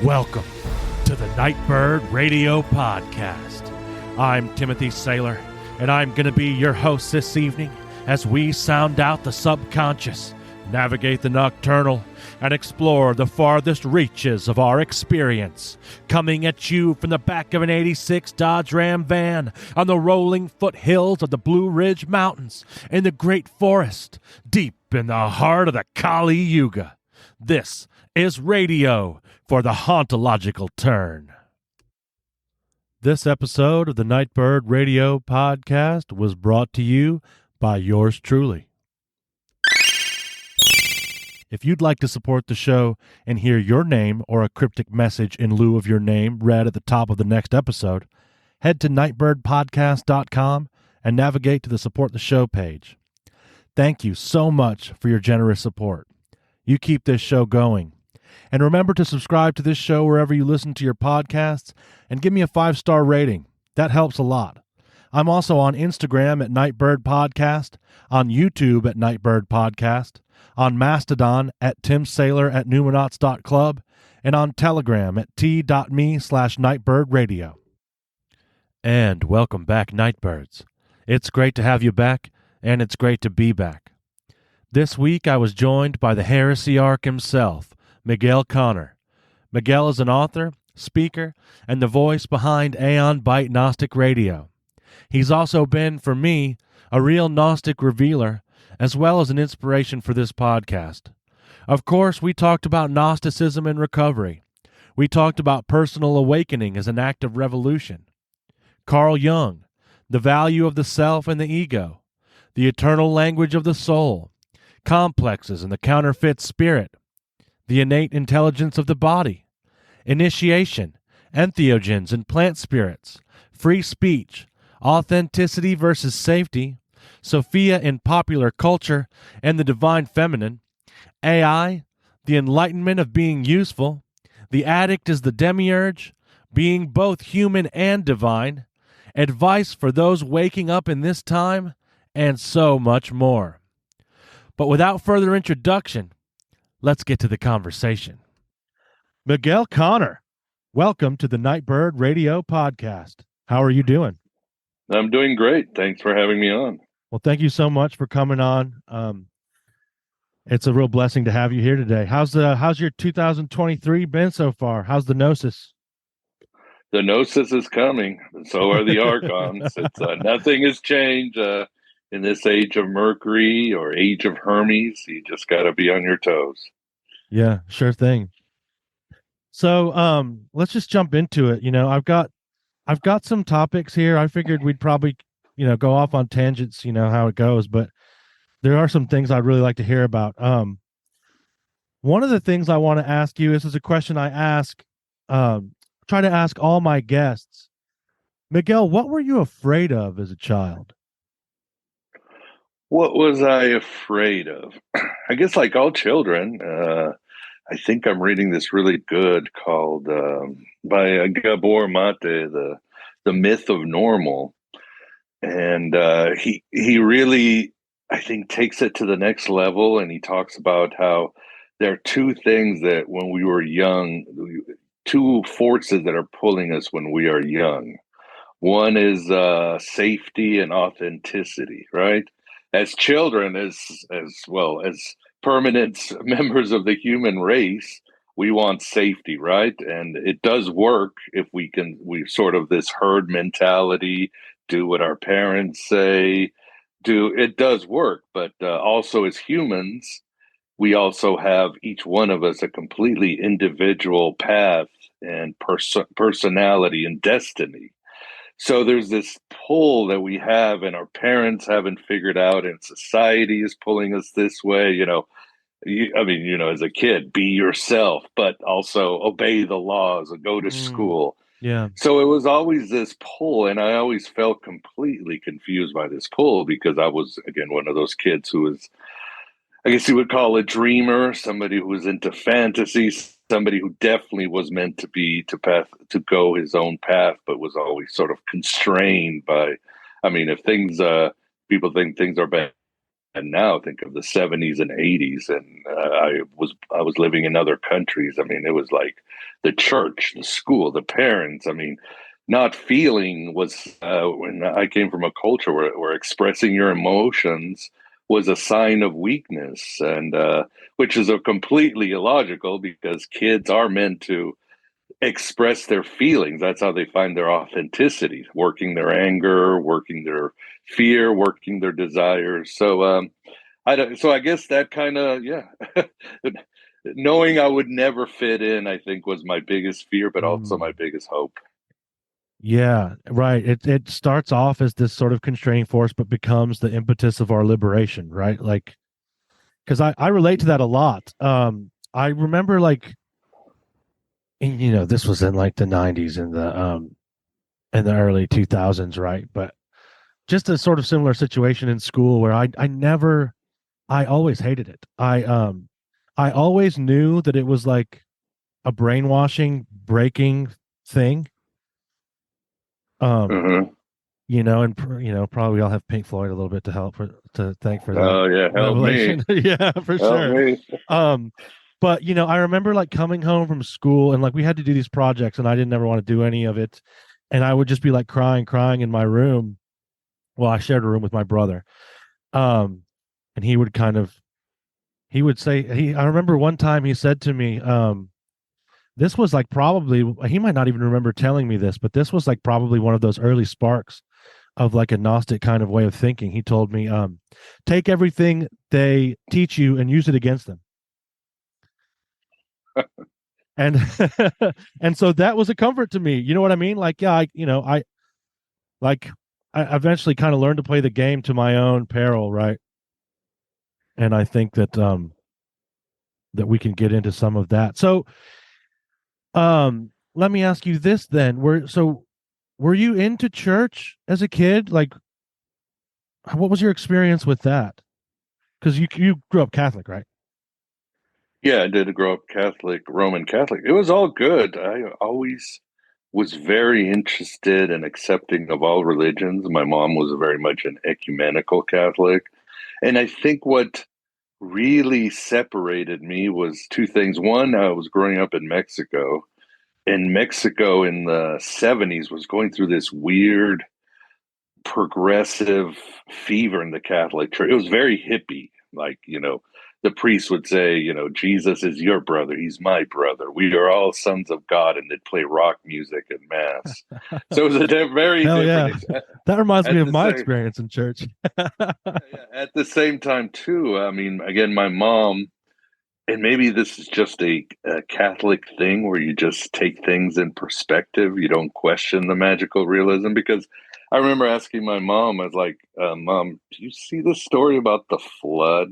Welcome to the Nightbird Radio Podcast. I'm Timothy Saylor, and I'm going to be your host this evening as we sound out the subconscious, navigate the nocturnal, and explore the farthest reaches of our experience. Coming at you from the back of an 86 Dodge Ram van on the rolling foothills of the Blue Ridge Mountains in the Great Forest, deep in the heart of the Kali Yuga. This is radio for the hauntological turn. This episode of the Nightbird Radio Podcast was brought to you by yours truly. If you'd like to support the show and hear your name or a cryptic message in lieu of your name read at the top of the next episode, head to nightbirdpodcast.com and navigate to the Support the Show page. Thank you so much for your generous support. You keep this show going. And remember to subscribe to this show wherever you listen to your podcasts and give me a 5-star rating. That helps a lot. I'm also on Instagram at Nightbird Podcast, on YouTube at Nightbird Podcast, on Mastodon at timsaylor@numinauts.club, and on Telegram at t.me/nightbirdradio. And welcome back, Nightbirds. It's great to have you back, and it's great to be back. This week I was joined by the heresiarch himself, Miguel Conner. Miguel is an author, speaker, and the voice behind Aeon Byte Gnostic Radio. He's also been, for me, a real Gnostic revealer, as well as an inspiration for this podcast. Of course, we talked about Gnosticism and recovery. We talked about personal awakening as an act of revolution. Carl Jung, the value of the self and the ego, the eternal language of the soul, complexes and the counterfeit spirit, the innate intelligence of the body, initiation, entheogens and plant spirits, free speech, authenticity versus safety, Sophia in popular culture and the divine feminine, AI, the enlightenment of being useful, the addict is the demiurge, being both human and divine, advice for those waking up in this time, and so much more. But without further introduction, let's get to the conversation. Miguel Conner, welcome to the Nightbird Radio Podcast. How are you doing? I'm doing great. Thanks for having me on. Well, thank you so much for coming on. It's a real blessing to have you here today. How's your 2023 been so far? How's the Gnosis? The Gnosis is coming. So are the Archons. Nothing has changed in this age of Mercury or age of Hermes. You just got to be on your toes. Yeah, sure thing. So let's just jump into it. I've got some topics here. I figured we'd probably go off on tangents, how it goes, but there are some things I'd really like to hear about. One of the things I want to ask you, this is a question I try to ask all my guests. Miguel, what were you afraid of as a child? What was I afraid of? I guess like all children, I think I'm reading this really good called by Gabor Mate, the Myth of Normal. And he really, I think, takes it to the next level. And he talks about how there are two things that when we were young, two forces that are pulling us when we are young. One is safety and authenticity, right? As children, as well as permanent members of the human race, we want safety, right? And it does work if we sort of this herd mentality, do what our parents say, it does work. But also as humans, we also have each one of us a completely individual path and personality and destiny. So there's this pull that we have and our parents haven't figured out, and society is pulling us this way, as a kid, be yourself, but also obey the laws and go to school. Yeah. So it was always this pull, and I always felt completely confused by this pull because I was, again, one of those kids who was, I guess you would call a dreamer, somebody who was into fantasy, somebody who definitely was meant to go his own path, but was always sort of constrained by, if things, people think things are bad now. Think of the 70s and 80s, and I was living in other countries. I mean, it was like the church, the school, the parents. I mean, not feeling was when I came from a culture where expressing your emotions was a sign of weakness, and which is a completely illogical because kids are meant to express their feelings. That's how they find their authenticity, working their anger, working their fear, working their desires. So I don't, so I guess that kind of, yeah. Knowing I would never fit in, I think, was my biggest fear, but also my Mm. biggest hope. Yeah, right. It starts off as this sort of constraining force, but becomes the impetus of our liberation, right? Like, because I relate to that a lot. I remember like, this was in like the '90s and the early 2000s, right? But just a sort of similar situation in school where I always hated it. I always knew that it was like a brainwashing, breaking thing. Um, Uh-huh. and probably we all have Pink Floyd a little bit to thank for that Oh yeah, help me, revelation. Yeah, for help sure. me. Um, but I remember like coming home from school and like we had to do these projects and I didn't ever want to do any of it, and I would just be like crying in my room. Well, I shared a room with my brother, um, and he would say I remember one time he said to me, this was like probably he might not even remember telling me this, but this was like probably one of those early sparks of like a Gnostic kind of way of thinking. He told me, take everything they teach you and use it against them. And and so that was a comfort to me. You know what I mean? Like, yeah, I eventually kind of learned to play the game to my own peril, right? And I think that we can get into some of that. So, let me ask you this then. Were you into church as a kid? Like, what was your experience with that? Because you grew up Catholic, right? Yeah, I did grow up Catholic, Roman Catholic. It was all good. I always was very interested and accepting of all religions. My mom was very much an ecumenical Catholic. And I think what really separated me was two things. One, I was growing up in Mexico, and Mexico in the 70s was going through this weird progressive fever in the Catholic Church. It was very hippie. Like, the priest would say, Jesus is your brother. He's my brother. We are all sons of God. And they'd play rock music at Mass. So it was a very Hell yeah. different. That reminds me At of the my same, experience in church. yeah, at the same time, too, I mean, again, my mom, and maybe this is just a Catholic thing where you just take things in perspective. You don't question the magical realism. Because I remember asking my mom, I was like, Mom, do you see the story about the flood?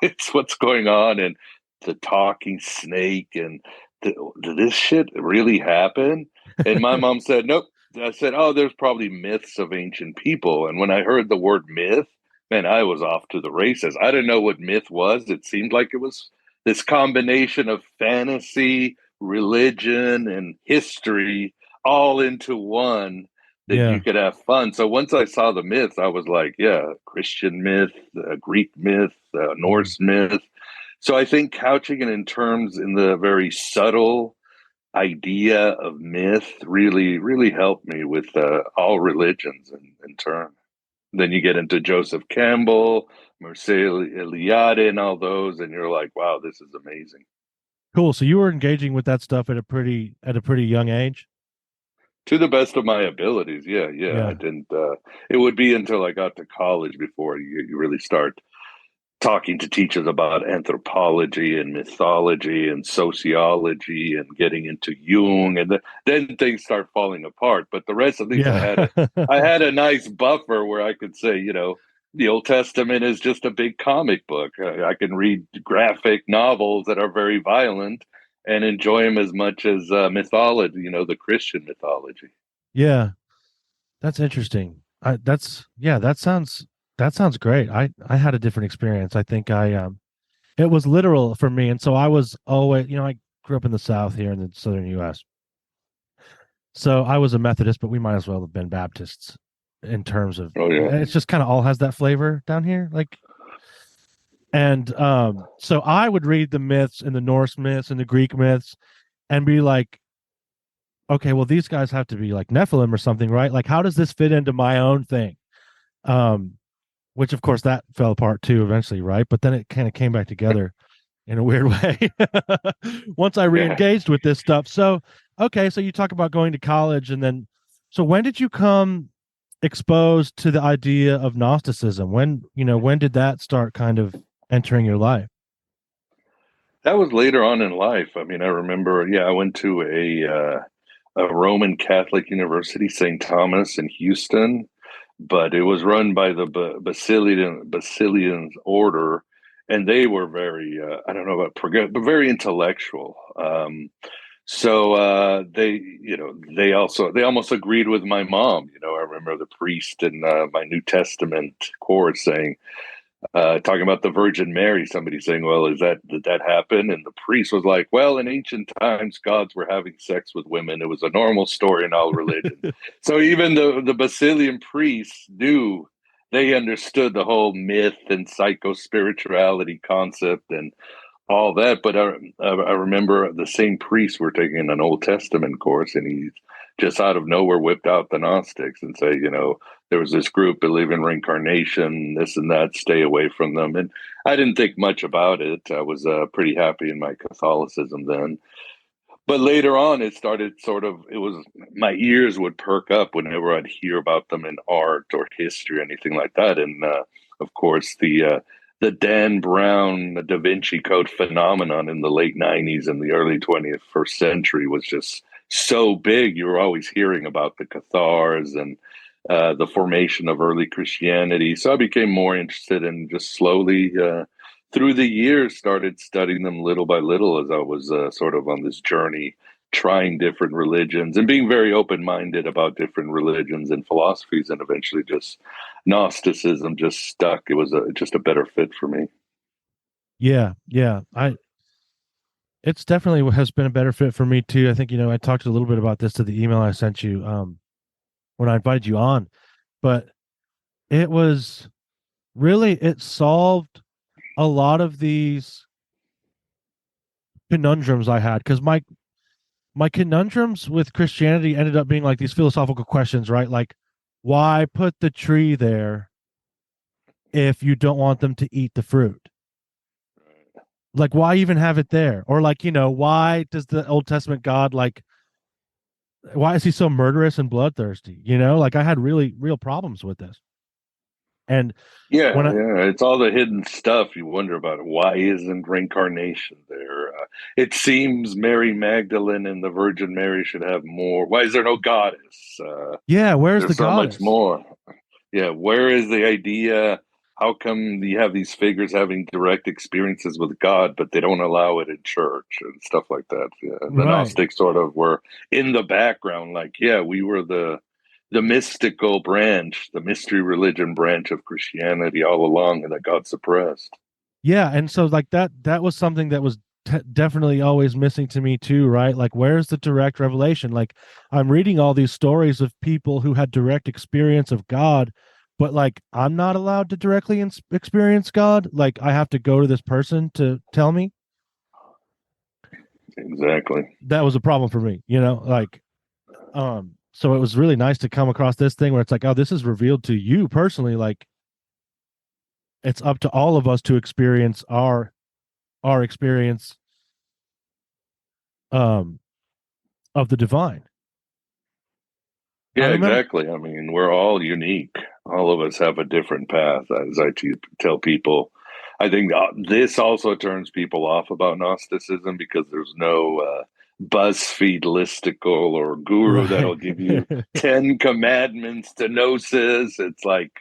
It's what's going on, and the talking snake, and did this shit really happen? And my mom said, Nope. I said, Oh, there's probably myths of ancient people. And when I heard the word myth, man, I was off to the races. I didn't know what myth was. It seemed like it was this combination of fantasy, religion, and history all into one that Yeah. you could have fun. So once I saw the myths, I was like, yeah, Christian myth, Greek myth, Mhm. Norse myth. So I think couching it in terms in the very subtle idea of myth really, really helped me with all religions in turn. Then you get into Joseph Campbell, Mircea Eliade, and all those, and you're like, wow, this is amazing. Cool. So you were engaging with that stuff at a pretty young age? To the best of my abilities, yeah, yeah. I Yeah. didn't. It would be until I got to college before you really start talking to teachers about anthropology and mythology and sociology and getting into Jung, and then things start falling apart. But the rest, at least, Yeah. I had a nice buffer where I could say, the Old Testament is just a big comic book. I can read graphic novels that are very violent and enjoy them as much as mythology, the Christian mythology. Yeah. That's interesting. Yeah, that sounds great. I had a different experience. I think it was literal for me. And so I was always, I grew up in the South here in the southern US. So I was a Methodist, but we might as well have been Baptists in terms of Oh yeah. it's just kind of all has that flavor down here. Like And so I would read the myths and the Norse myths and the Greek myths and be like, okay, well, these guys have to be like Nephilim or something, right? Like, how does this fit into my own thing? Um, which of course that fell apart too eventually, right? But then it kind of came back together in a weird way once I Yeah. re-engaged with this stuff. So, okay, so you talk about going to college, and then, so when did you come exposed to the idea of Gnosticism? When did that start kind of entering your life? That was later on in life. I mean, I remember, yeah, I went to a Roman Catholic university, St. Thomas in Houston, but it was run by the Basilian order, and they were very, I don't know about progressive, but very intellectual. So they almost agreed with my mom. I remember the priest in my New Testament course saying, talking about the Virgin Mary, somebody saying, "Well, did that happen?" And the priest was like, "Well, in ancient times, gods were having sex with women. It was a normal story in all religions." So even the Basilian priests knew, they understood the whole myth and psycho spirituality concept and all that. But I remember the same priests were taking an Old Testament course, and he just out of nowhere whipped out the Gnostics and say, there was this group believe in reincarnation, this and that, stay away from them. And I didn't think much about it. I was pretty happy in my Catholicism then. But later on, it started it was, my ears would perk up whenever I'd hear about them in art or history or anything like that. And of course, the Dan Brown, the Da Vinci Code phenomenon in the late 90s and the early 21st century was just so big. You were always hearing about the Cathars and the formation of early Christianity. So I became more interested in just slowly. Through the years, started studying them little by little as I was sort of on this journey, trying different religions and being very open-minded about different religions and philosophies, and eventually just Gnosticism just stuck. It was just a better fit for me. Yeah, yeah. It's definitely has been a better fit for me too. I think, I talked a little bit about this to the email I sent you when I invited you on, but it was really, it solved a lot of these conundrums I had, because my conundrums with Christianity ended up being like these philosophical questions, right? Like, why put the tree there if you don't want them to eat the fruit? Like, why even have it there? Or like, why does the Old Testament God, like, why is he so murderous and bloodthirsty? Like, I had really real problems with this. And Yeah, when I yeah, it's all the hidden stuff you wonder about. Why isn't reincarnation there? It seems Mary Magdalene and the Virgin Mary should have more. Why is there no goddess? Yeah, where's the There's so much goddess? more. Yeah, where is the idea? How come you have these figures having direct experiences with God, but they don't allow it in church and stuff like that? Yeah, the Right. Gnostics sort of were in the background, like, yeah, we were the mystical branch, the mystery religion branch of Christianity all along, and that got suppressed. Yeah, and so like that was something that was definitely always missing to me too, right? Like, where's the direct revelation? Like, I'm reading all these stories of people who had direct experience of God, but like, I'm not allowed to directly experience God. Like, I have to go to this person to tell me. Exactly. That was a problem for me, like, so it was really nice to come across this thing where it's like, oh, this is revealed to you personally. Like, it's up to all of us to experience our experience um of the divine. I Yeah, remember. exactly. I mean, we're all unique. All of us have a different path, as I tell people. I think this also turns people off about Gnosticism because there's no BuzzFeed listicle or guru Right. that'll give you 10 commandments to gnosis. It's like,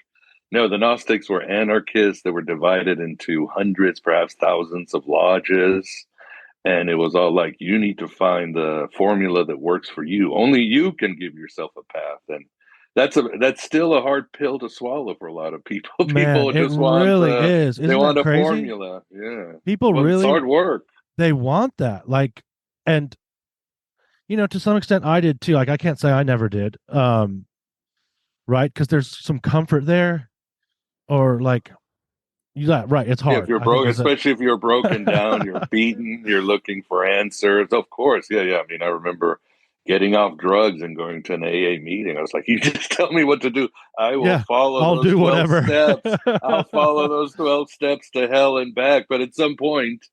no, the Gnostics were anarchists that were divided into hundreds, perhaps thousands of lodges, and it was all like, you need to find the formula that works for you. Only you can give yourself a path. And that's still a hard pill to swallow for a lot of people. Man, People it just want really is. they Isn't that want a crazy? formula. Yeah. People Well, it's really, hard work. they want that. Like, and to some extent I did too. Like, I can't say I never did. Right? Because there's some comfort there, or like, Right. It's Yeah, if hard. you're I think broke, there's a especially if you're broken down, you're beaten, you're looking for answers. Of course, yeah. I mean, I remember getting off drugs and going to an AA meeting. I was like, "You just tell me what to do. I will yeah, follow I'll those do 12 whatever. steps. I'll follow those 12 steps to hell and back." But at some point,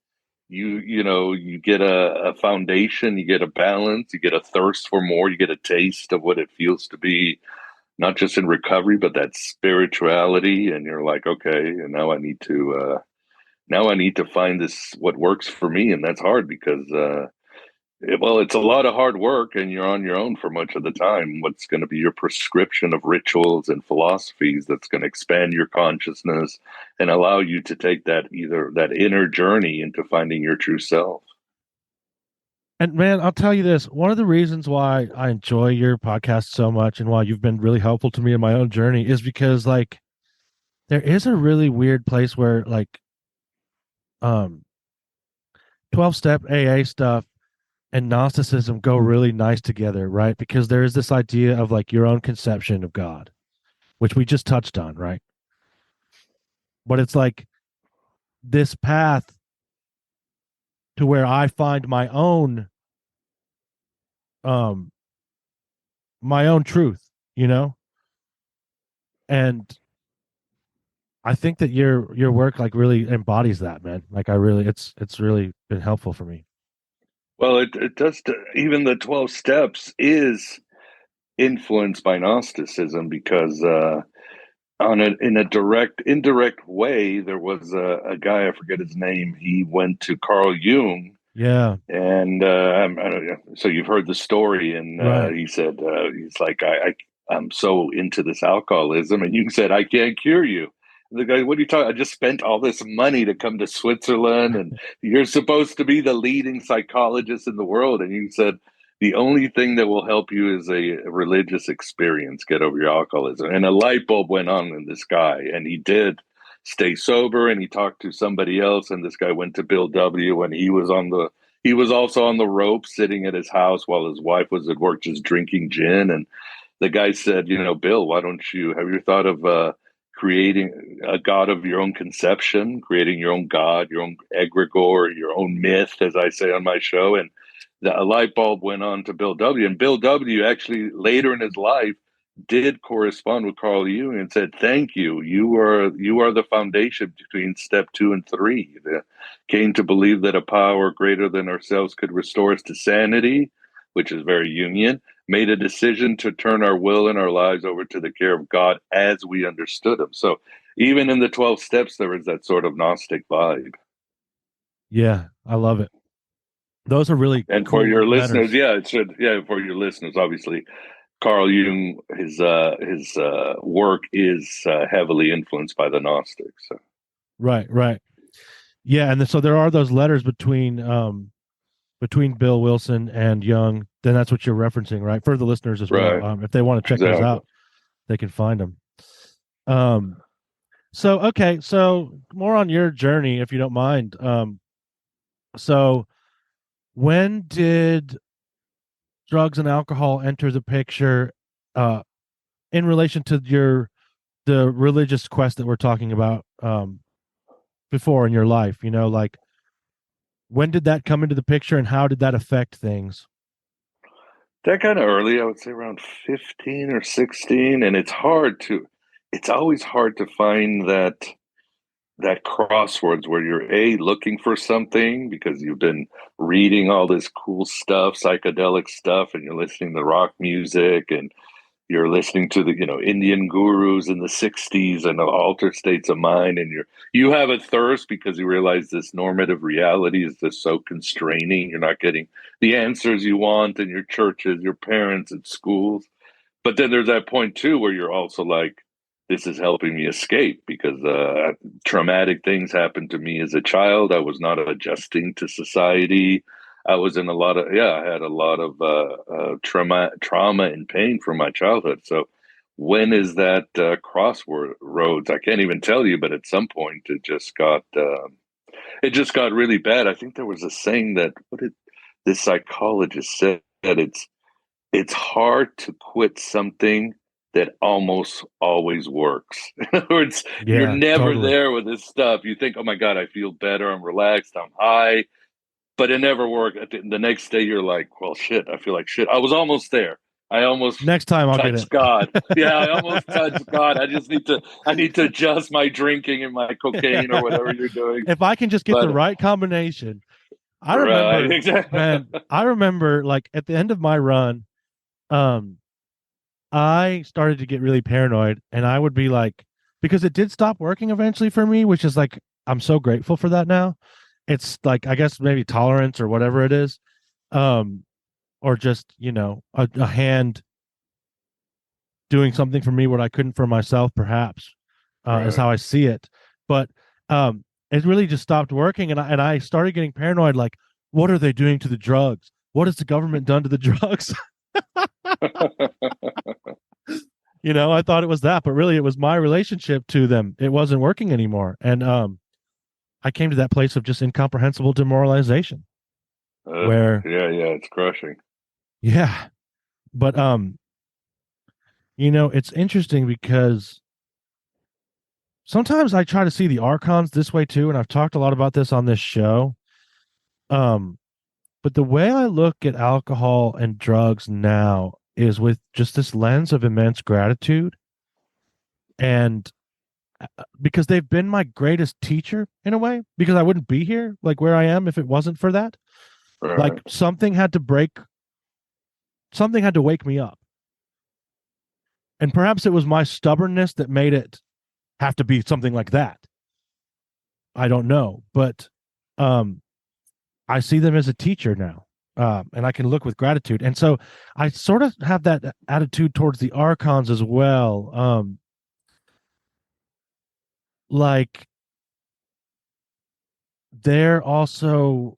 you get a foundation, you get a balance, you get a thirst for more, you get a taste of what it feels to be not just in recovery, but that spirituality. And you're like, okay, and now I need to find this what works for me, and that's hard because it's a lot of hard work, and you're on your own for much of the time. What's going to be your prescription of rituals and philosophies that's going to expand your consciousness and allow you to take that inner journey into finding your true self? And man, I'll tell you this, one of the reasons why I enjoy your podcast so much and why you've been really helpful to me in my own journey is because like there is a really weird place where like um 12 step AA stuff and Gnosticism go really nice together, right? Because there is this idea of like your own conception of God, which we just touched on, right? But it's like this path to where I find um my own truth, you know? And I think that your work like really embodies that, man. Like I really it's really been helpful for me. Well, it does. Even the 12 steps is influenced by Gnosticism because in a indirect way, there was a guy, I forget his name. He went to Carl Jung, Yeah, and I don't know, so you've heard the story. And right. he said he's like, I'm so into this alcoholism, and Jung said, I can't cure you. And the guy, what are you talking? I just spent all this money to come to Switzerland, and you're supposed to be the leading psychologist in the world. And Jung said, the only thing that will help you is a religious experience, get over your alcoholism. And a light bulb went on in this guy, and he did stay sober, and he talked to somebody else, and this guy went to Bill W, and he was also on the rope sitting at his house while his wife was at work just drinking gin. And the guy said, Bill, why don't you have you thought of creating a god of your own conception, creating your own god, your own egregore, your own myth, as I say on my show? And a light bulb went on to Bill W. And Bill W. actually later in his life did correspond with Carl Jung and said, "Thank you. You are the foundation between step 2 and 3. Came to believe that a power greater than ourselves could restore us to sanity, which is very Jungian. Made a decision to turn our will and our lives over to the care of God as we understood Him." So even in the 12 steps, there is that sort of Gnostic vibe. Yeah, I love it. Those are really And for cool your listeners, letters. yeah, it should. Yeah, for your listeners, obviously, Carl Jung, his work is heavily influenced by the Gnostics. So. Right. Yeah, and so there are those letters between Bill Wilson and Young. Then that's what you're referencing, right? For the listeners as well. Right, If they want to check those exactly. out, they can find them. So okay, so more on your journey, if you don't mind. So when did drugs and alcohol enter the picture, uh, in relation to the religious quest that we're talking about, before in your life? Like when did that come into the picture, and how did that affect things? That kind of early, I would say around 15 or 16, and it's always hard to find that crossroads where you're looking for something because you've been reading all this cool stuff, psychedelic stuff, and you're listening to rock music, and you're listening to the Indian gurus in the 60s and the altered states of mind, and you have a thirst because you realize this normative reality is just so constraining. You're not getting the answers you want in your churches, your parents, at schools. But then there's that point too where you're also like, this is helping me escape because traumatic things happened to me as a child. I was not adjusting to society. I was in a lot of I had a lot of trauma and pain from my childhood. So when is that crossroads? I can't even tell you, but at some point it just got really bad. I think there was a saying that what did this psychologist said that it's hard to quit something that almost always works. In other words, you're Yeah, never totally. there with this stuff. You think, oh my God, I feel better. I'm relaxed. I'm high. But it never worked. The next day, you're like, well, shit, I feel like shit. I was almost there. I almost Next time I'll get touched God. Yeah, I almost touched God. I need to adjust my drinking and my cocaine or it. whatever you're doing. If I can just get the But right combination. I right, remember, exactly. man, I remember like at the end of my run, um, I started to get really paranoid and I would be like, because it did stop working eventually for me, which is like, I'm so grateful for that now. It's like, I guess maybe tolerance or whatever it is. Um, or just, a hand doing something for me what I couldn't for myself, perhaps, is Right. how I see it. But it really just stopped working, and I started getting paranoid. Like, what are they doing to the drugs? What has the government done to the drugs? I thought it was that, but really, it was my relationship to them. It wasn't working anymore, and I came to that place of just incomprehensible demoralization, where, yeah, it's crushing. yeah, but it's interesting because sometimes I try to see the archons this way too, and I've talked a lot about this on this show. Um, but the way I look at alcohol and drugs now is with just this lens of immense gratitude, and because they've been my greatest teacher in a way, because I wouldn't be here like where I am if it wasn't for that. Like Right. something had to wake me up. And perhaps it was my stubbornness that made it have to be something like that. I don't know, but um I see them as a teacher now, and I can look with gratitude. And so I sort of have that attitude towards the archons as well. Like they're also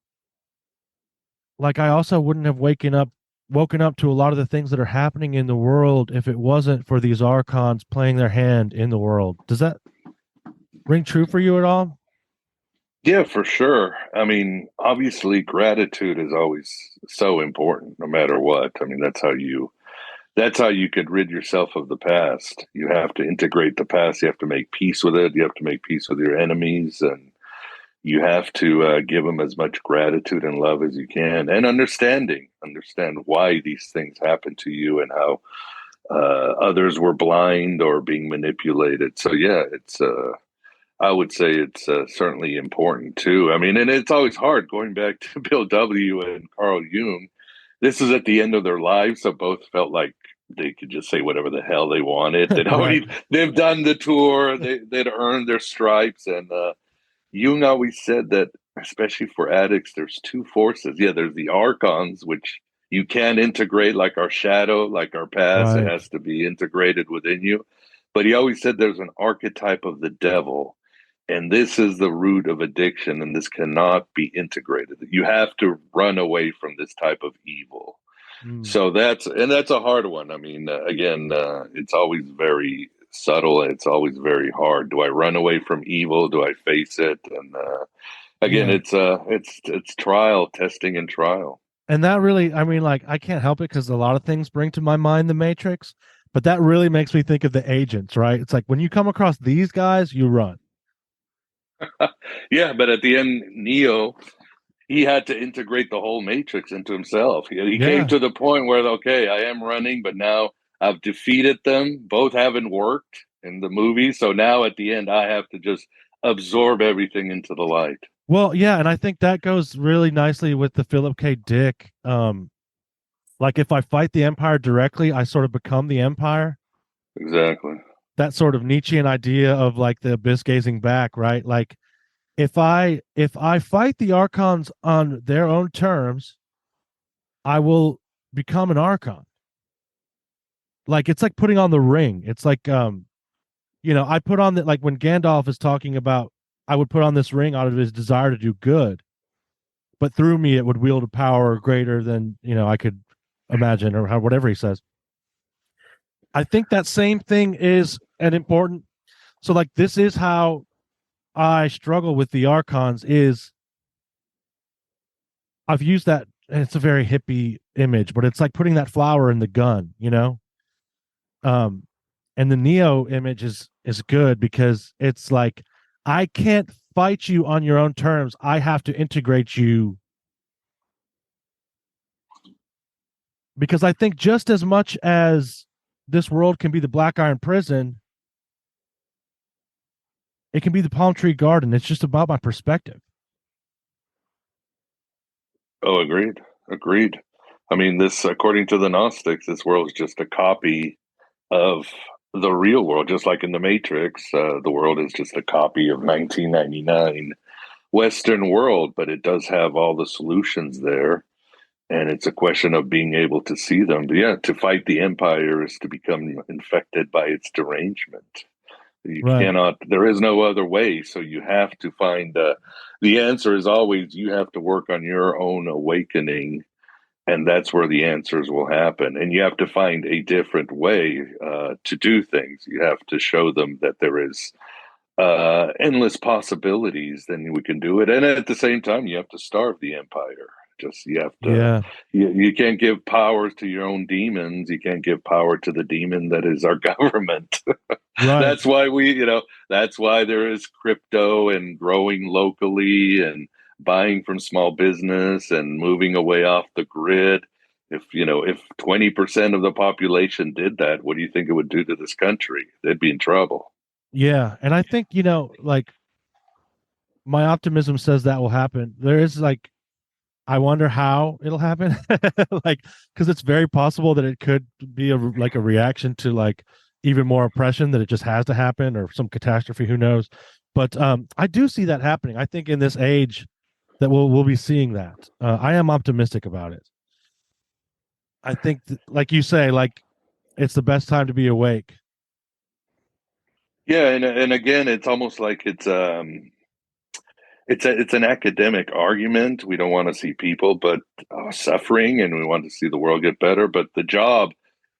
like I also wouldn't have woken up to a lot of the things that are happening in the world if it wasn't for these archons playing their hand in the world. Does that ring true for you at all? Yeah, for sure. I mean, obviously, gratitude is always so important, no matter what. I mean, that's how you could rid yourself of the past. You have to integrate the past. You have to make peace with it. You have to make peace with your enemies, and you have to give them as much gratitude and love as you can, and understand why these things happen to you and how others were blind or being manipulated. So yeah, it's I would say it's certainly important too. I mean, and it's always hard going back to Bill W. and Carl Jung. This is at the end of their lives, so both felt like they could just say whatever the hell they wanted. Right. They've done the tour, they'd earned their stripes, and Jung always said that, especially for addicts, there's two forces. Yeah, there's the archons, which you can integrate like our shadow, like our past. It Right. has to be integrated within you. But he always said there's an archetype of the devil, and this is the root of addiction, and this cannot be integrated. You have to run away from this type of evil. Mm. So that's a hard one. I mean, again, it's always very subtle. It's always very hard. Do I run away from evil? Do I face it? And again, Yeah. it's trial, testing, and trial. And that really, I mean, like, I can't help it because a lot of things bring to my mind the Matrix, but that really makes me think of the agents, right? It's like when you come across these guys, you run. Yeah, but at the end, Neo, he had to integrate the whole matrix into himself. He came Yeah. to the point where, okay, I am running, but now I've defeated them. Both haven't worked in the movie. So now at the end, I have to just absorb everything into the light. Well, yeah, and I think that goes really nicely with the Philip K. Dick. Like if I fight the Empire directly, I sort of become the Empire. Exactly. That sort of Nietzschean idea of like the abyss gazing back, right? Like if I fight the archons on their own terms, I will become an archon. Like it's like putting on the ring. It's like I put on that, like when Gandalf is talking about I would put on this ring out of his desire to do good, but through me it would wield a power greater than, I could imagine, or whatever he says. I think that same thing is an important, so like this is how I struggle with the archons is I've used that, and it's a very hippie image, but it's like putting that flower in the gun, you know? And the Neo image is good because it's like, I can't fight you on your own terms. I have to integrate you, because I think just as much as this world can be the Black Iron Prison, it can be the Palm Tree Garden. It's just about my perspective. Oh, agreed. Agreed. I mean, this, according to the Gnostics, this world is just a copy of the real world, just like in the Matrix. The world is just a copy of 1999 Western world, but it does have all the solutions there. And it's a question of being able to see them. But yeah, to fight the empire is to become infected by its derangement. You Right. cannot, there is no other way. So you have to find, the answer is always you have to work on your own awakening. And that's where the answers will happen. And you have to find a different way to do things. You have to show them that there is endless possibilities, then we can do it. And at the same time, you have to starve the empire. Just you have to, Yeah. you can't give powers to your own demons. You can't give power to the demon that is our government. Right. That's why that's why there is crypto and growing locally and buying from small business and moving away off the grid. If 20% of the population did that, what do you think it would do to this country? They'd be in trouble. Yeah. And I think, like, my optimism says that will happen. There is like, I wonder how it'll happen. Like, because it's very possible that it could be like a reaction to like even more oppression, that it just has to happen, or some catastrophe, who knows. But I do see that happening. I think in this age that we'll be seeing that. I am optimistic about it. I think like you say, like, it's the best time to be awake. Yeah, and again, it's almost like it's an academic argument. We don't want to see people but suffering, and we want to see the world get better. But the job,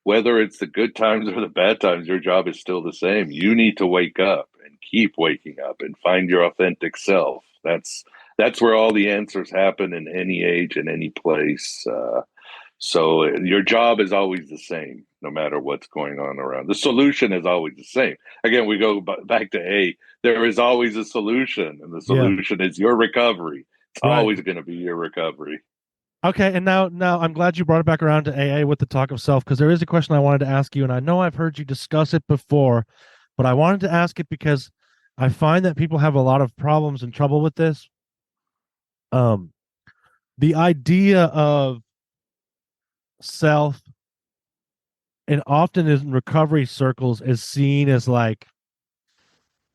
whether it's the good times or the bad times, your job is still the same. You need to wake up and keep waking up and find your authentic self. That's where all the answers happen in any age and any place. So your job is always the same, no matter what's going on around. The solution is always the same. Again, we go back to A. There is always a solution, and the Yeah. solution is your recovery. It's Right. always going to be your recovery. Okay, and now I'm glad you brought it back around to AA with the talk of self, because there is a question I wanted to ask you, and I know I've heard you discuss it before, but I wanted to ask it because I find that people have a lot of problems and trouble with this. Um, the idea of self, and often in recovery circles, is seen as like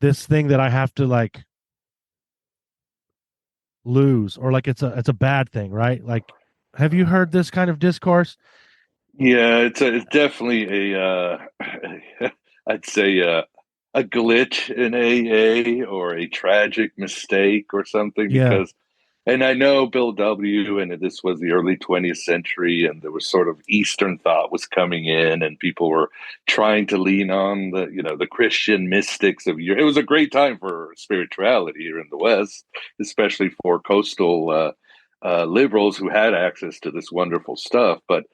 this thing that I have to like lose, or like it's a bad thing, right? Like, have you heard this kind of discourse? Yeah, it's definitely I'd say a glitch in AA or a tragic mistake or something Yeah. because. And I know Bill W. and this was the early 20th century, and there was sort of Eastern thought was coming in, and people were trying to lean on the Christian mystics of Europe. It was a great time for spirituality here in the West, especially for coastal liberals who had access to this wonderful stuff. But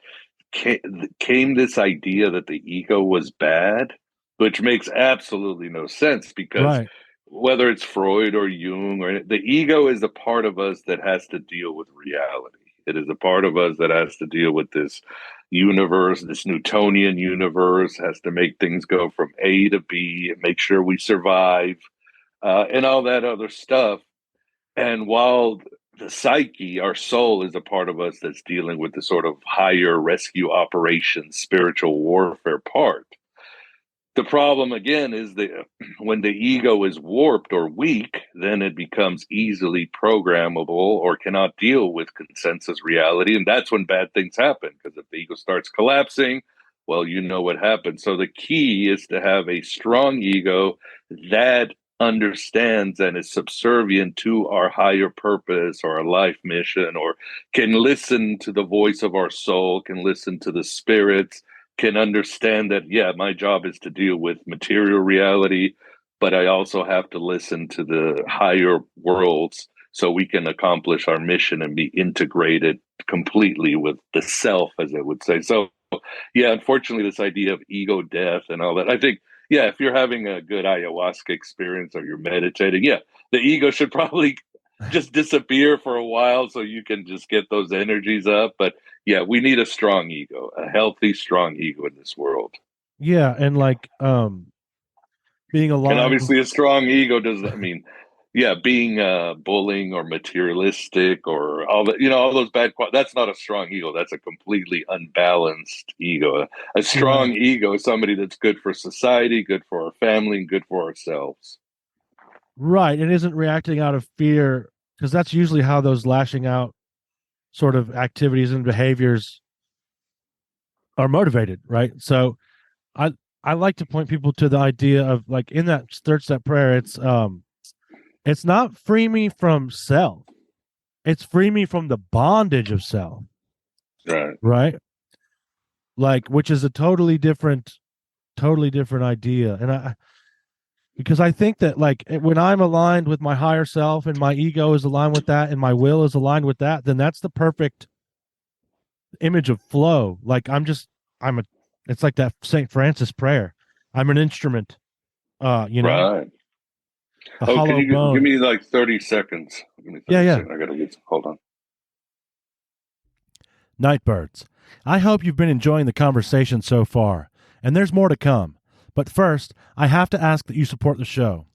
came this idea that the ego was bad, which makes absolutely no sense because Right. whether it's Freud or Jung or the ego is a part of us that has to deal with reality. It is a part of us that has to deal with this universe, this Newtonian universe, has to make things go from A to B, make sure we survive, and all that other stuff. And while the psyche, our soul, is a part of us that's dealing with the sort of higher rescue operation, spiritual warfare part. The problem again is that when the ego is warped or weak, then it becomes easily programmable or cannot deal with consensus reality. And that's when bad things happen. Because if the ego starts collapsing, well, you know what happens. So the key is to have a strong ego that understands and is subservient to our higher purpose or our life mission, or can listen to the voice of our soul, can listen to the spirits, can understand that, yeah, my job is to deal with material reality, but I also have to listen to the higher worlds so we can accomplish our mission and be integrated completely with the self, as I would say. So yeah, unfortunately, this idea of ego death and all that, I think, yeah, if you're having a good ayahuasca experience or you're meditating, yeah, the ego should probably just disappear for a while so you can just get those energies up. But yeah, we need a strong ego, a healthy, strong ego in this world. Yeah, and like being And aligned. obviously, a strong ego does, I mean, yeah, being bullying or materialistic or all that, all those bad qualities, that's not a strong ego. That's a completely unbalanced ego. A strong Right. ego is somebody that's good for society, good for our family, and good for ourselves. Right. It isn't reacting out of fear, because that's usually how those lashing out sort of activities and behaviors are motivated, right? So I I like to point people to the idea of, like, in that third step prayer, it's not free me from self. It's free me from the bondage of self, Right. right? Like, which is a totally different idea. And because I think that, like, when I'm aligned with my higher self and my ego is aligned with that and my will is aligned with that, then that's the perfect image of flow. Like, it's like that St. Francis prayer. I'm an instrument, Right. the Oh, can hollow you give bone. me like 30 seconds? Give me Yeah, 30 yeah. seconds. I got to get, hold on. Nightbirds, I hope you've been enjoying the conversation so far, and there's more to come. But first, I have to ask that you support the show.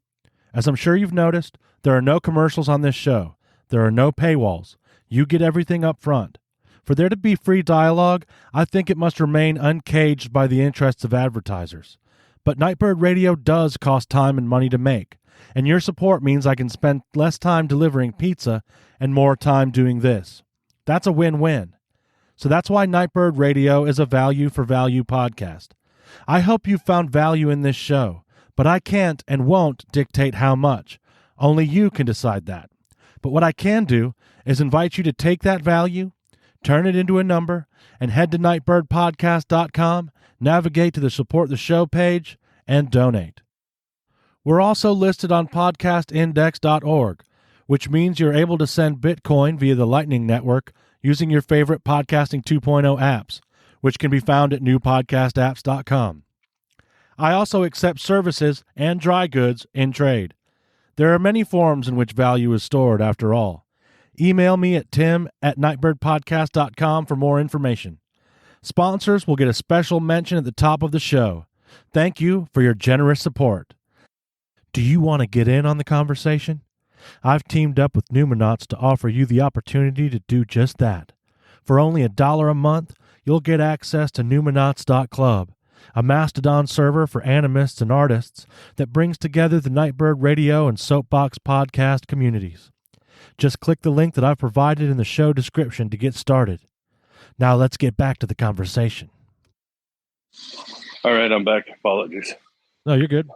As I'm sure you've noticed, there are no commercials on this show. There are no paywalls. You get everything up front. For there to be free dialogue, I think it must remain uncaged by the interests of advertisers. But Nightbird Radio does cost time and money to make, and your support means I can spend less time delivering pizza and more time doing this. That's a win-win. So that's why Nightbird Radio is a value for value podcast. I hope you found value in this show, but I can't and won't dictate how much. Only you can decide that. But what I can do is invite you to take that value, turn it into a number, and head to nightbirdpodcast.com, navigate to the Support the Show page, and donate. We're also listed on podcastindex.org, which means you're able to send Bitcoin via the Lightning Network using your favorite Podcasting 2.0 apps, which can be found at newpodcastapps.com. I also accept services and dry goods in trade. There are many forms in which value is stored, after all. Email me at tim@nightbirdpodcast.com for more information. Sponsors will get a special mention at the top of the show. Thank you for your generous support. Do you want to get in on the conversation? I've teamed up with Numinauts to offer you the opportunity to do just that. For only $1 a month, you'll get access to Numinauts.club, a Mastodon server for animists and artists that brings together the Nightbird Radio and Soapbox podcast communities. Just click the link that I've provided in the show description to get started. Now let's get back to the conversation. All right, I'm back. Apologies. No, you're good.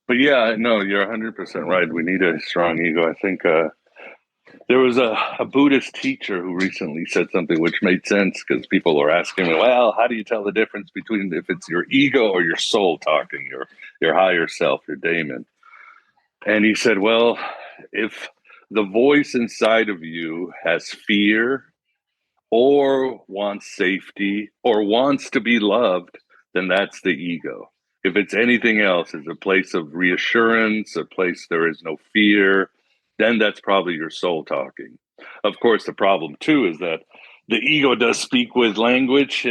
But yeah, no, you're 100% right. We need a strong ego. I think there was a Buddhist teacher who recently said something which made sense, because people are asking me, well, how do you tell the difference between if it's your ego or your soul talking, your higher self, your daemon? And he said, well, if the voice inside of you has fear or wants safety or wants to be loved, then that's the ego. If it's anything else, it's a place of reassurance, a place there is no fear, then that's probably your soul talking. Of course, the problem too is that the ego does speak with language.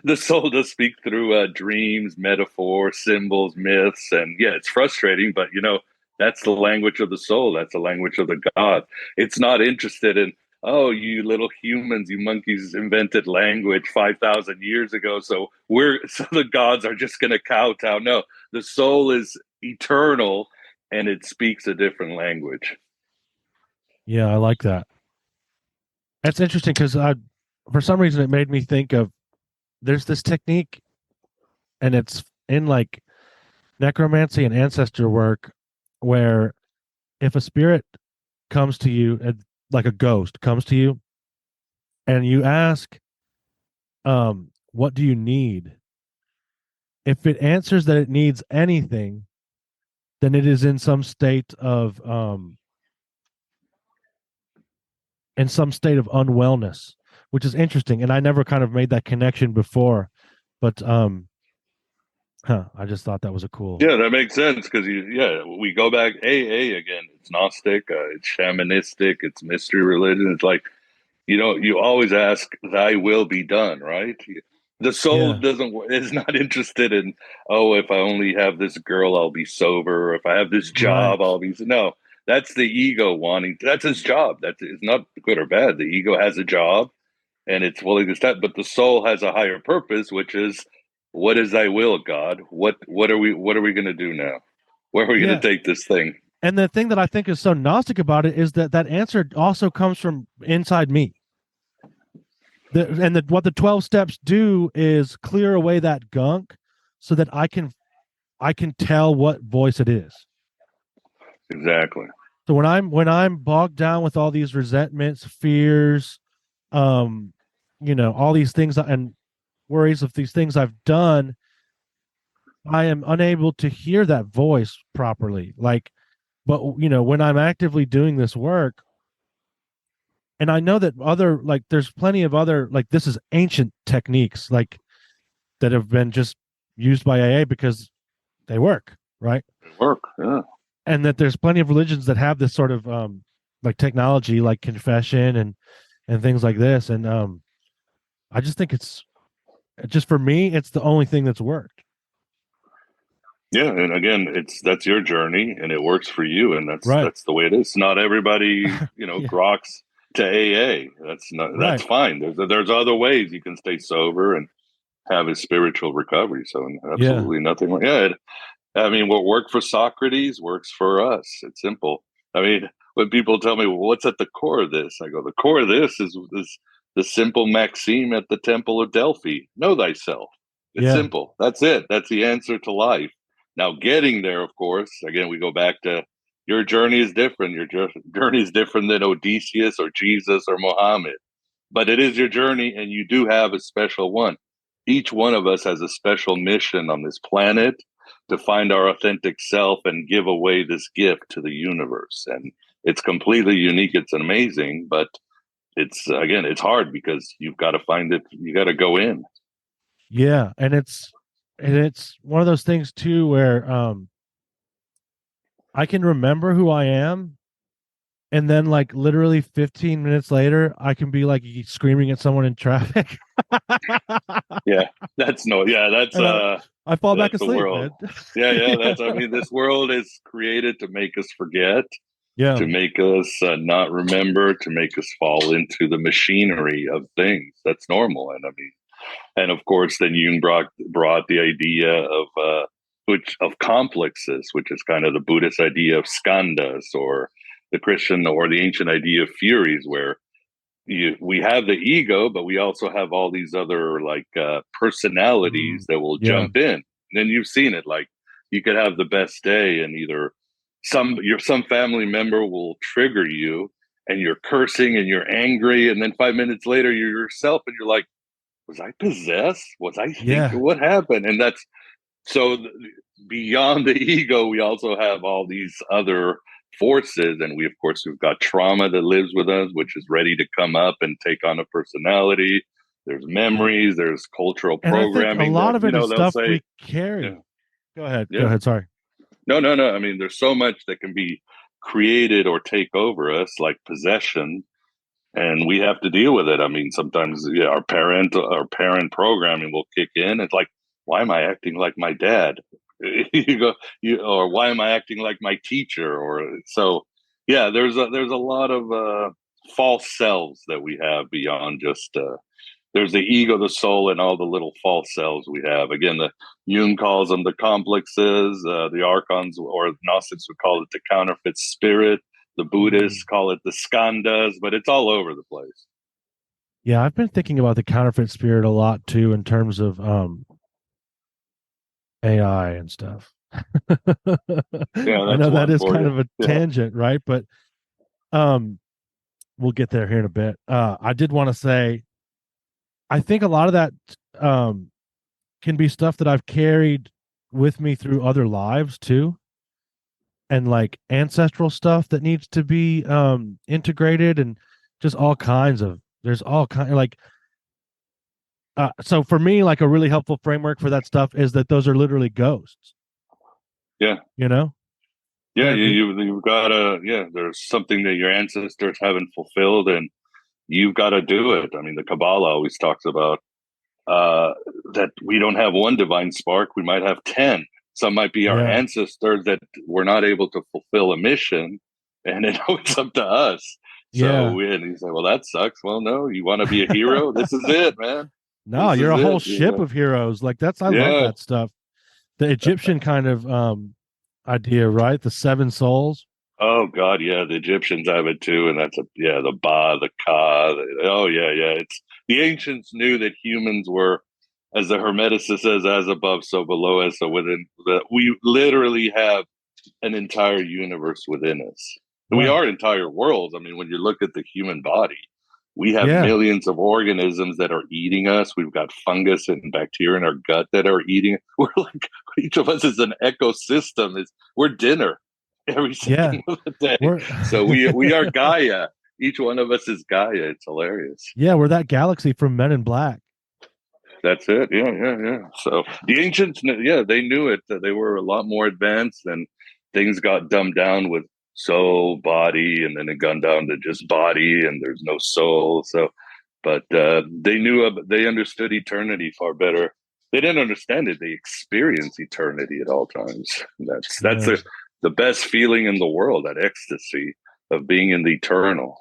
The soul does speak through dreams, metaphors, symbols, myths. And yeah, it's frustrating, but that's the language of the soul. That's the language of the God. It's not interested in, oh, you little humans, you monkeys invented language 5,000 years ago. So the gods are just going to kowtow. No, the soul is eternal and it speaks a different language. Yeah, I like that. That's interesting, because for some reason, it made me think of, there's this technique, and it's in like necromancy and ancestor work, where if a spirit comes to you, like a ghost comes to you, and you ask, what do you need? If it answers that it needs anything, then it is in some state of unwellness, which is interesting. And I never kind of made that connection before, but I just thought that was a cool. Yeah, that makes sense because we go back AA again. It's Gnostic, it's shamanistic, it's mystery religion. It's like, you always ask, "Thy will be done," right? The soul is not interested in, oh, if I only have this girl, I'll be sober. Or if I have this job, Right. I'll be. No, that's the ego wanting. That's his job. It's not good or bad. The ego has a job, and it's willing to step. But the soul has a higher purpose, which is, what is thy will, God? What are we going to do now? Where are we going to take this thing? And the thing that I think is so Gnostic about it is that answer also comes from inside me. What the 12 steps do is clear away that gunk so that I can tell what voice it is. Exactly. So when I'm bogged down with all these resentments, fears, all these things and worries of these things I've done, I am unable to hear that voice properly. But when I'm actively doing this work, and I know that there's plenty of other, this is ancient techniques, that have been just used by AA because they work, right? They work, yeah. And that there's plenty of religions that have this sort of technology, like confession and things like this. And I just think for me, it's the only thing that's worked. Yeah, and again, that's your journey, and it works for you, and that's the way it is. Not everybody, groks to AA. That's fine. There's other ways you can stay sober and have a spiritual recovery. So absolutely nothing wrong. Yeah, I mean, what worked for Socrates works for us. It's simple. I mean, when people tell me, well, what's at the core of this? I go, the core of this is the simple maxim at the Temple of Delphi: know thyself. It's simple. That's it. That's the answer to life. Now, getting there, of course, again, we go back to your journey is different. Your journey is different than Odysseus or Jesus or Muhammad. But it is your journey, and you do have a special one. Each one of us has a special mission on this planet to find our authentic self and give away this gift to the universe. And it's completely unique. It's amazing, but it's hard because you've got to find it. You got to go in. Yeah. And it's one of those things too, where I can remember who I am. And then literally 15 minutes later, I can be screaming at someone in traffic. I fall back asleep. Man. This world is created to make us forget, to make us not remember, to make us fall into the machinery of things. That's normal. And of course, then Jung brought the idea of complexes, which is kind of the Buddhist idea of skandhas, or the Christian or the ancient idea of furies, where we have the ego, but we also have all these other personalities that will jump in. And you've seen it, you could have the best day, and either some family member will trigger you, and you're cursing and you're angry, and then 5 minutes later you're yourself, and you're like, was I possessed? Was I thinking? What happened? And that's so beyond the ego. We also have all these other forces, and we've got trauma that lives with us, which is ready to come up and take on a personality. There's memories, there's cultural programming. I think a lot of it is stuff we carry. Go ahead. Sorry. No. I mean, there's so much that can be created or take over us, like possession, and we have to deal with it. I mean, sometimes our parent programming will kick in. It's like, why am I acting like my dad? Or why am I acting like my teacher? There's a lot of false selves that we have beyond just there's the ego, the soul, and all the little false selves we have. Again, the Jung calls them the complexes, the archons or Gnostics would call it the counterfeit spirit. The Buddhists call it the skandhas, but it's all over the place. Yeah, I've been thinking about the counterfeit spirit a lot too, in terms of AI and stuff. I know that is kind of a tangent, right? But we'll get there here in a bit. I did want to say, I think a lot of that can be stuff that I've carried with me through other lives too, and ancestral stuff that needs to be integrated, and just all kinds of There's all kind of like so for me, like a really helpful framework for that stuff is that those are literally ghosts. Yeah. You know? Yeah, you've gotta, yeah, there's something that your ancestors haven't fulfilled, and you've got to do it. I mean, the Kabbalah always talks about that we don't have one divine spark, we might have 10. Some might be our Yeah. ancestors that were not able to fulfill a mission, and now it's up to us. Yeah. So, and he's like, well, that sucks. Well, no, you want to be a hero? This is it, man. No, This you're is a whole it. ship of heroes. Like I love Yeah. that stuff. The Egyptian kind of idea, right? The seven souls. Oh God, yeah, the Egyptians have it too, and that's the Ba, the Ka. Oh yeah. It's the ancients knew that humans were, as the Hermeticist says, as above, so below us. So within we literally have an entire universe within us. We Right. are entire worlds. I mean, when you look at the human body, we have Yeah. millions of organisms that are eating us. We've got fungus and bacteria in our gut that are eating. We're like, each of us is an ecosystem. We're dinner every Yeah. second of the day. We're So we are Gaia. Each one of us is Gaia. It's hilarious. yeah, we're that galaxy from Men in Black. That's it. Yeah. So the ancients, yeah, they knew it. They were a lot more advanced, and things got dumbed down with soul, body, and then it gone down to just body, and there's no soul. So, but they knew, they understood eternity far better. They didn't understand it. They experienced eternity at all times. That's Yeah. the best feeling in the world, that ecstasy of being in the eternal.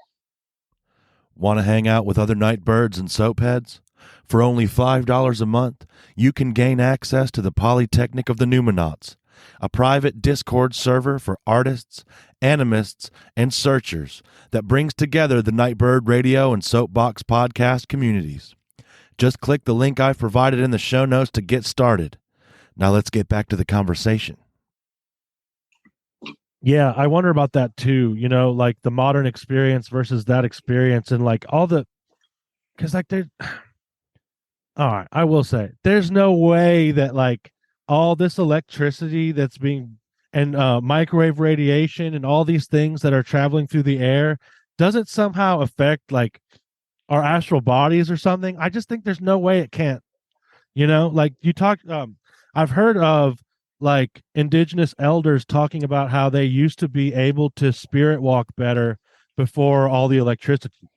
Want to hang out with other nightbirds and soapheads? For only $5 a month, you can gain access to the Polytechnic of the Numinauts, a private Discord server for artists, animists, and searchers that brings together the Nightbird Radio and Soapbox podcast communities. Just click the link I've provided in the show notes to get started. Now let's get back to the conversation. Yeah, I wonder about that too, like the modern experience versus that experience, and like all the, because like there's, all right, I will say there's no way that like all this electricity that's being, and microwave radiation and all these things that are traveling through the air doesn't somehow affect like our astral bodies or something. I just think there's no way it can't. Like you talk, I've heard of like indigenous elders talking about how they used to be able to spirit walk better before all the electricity.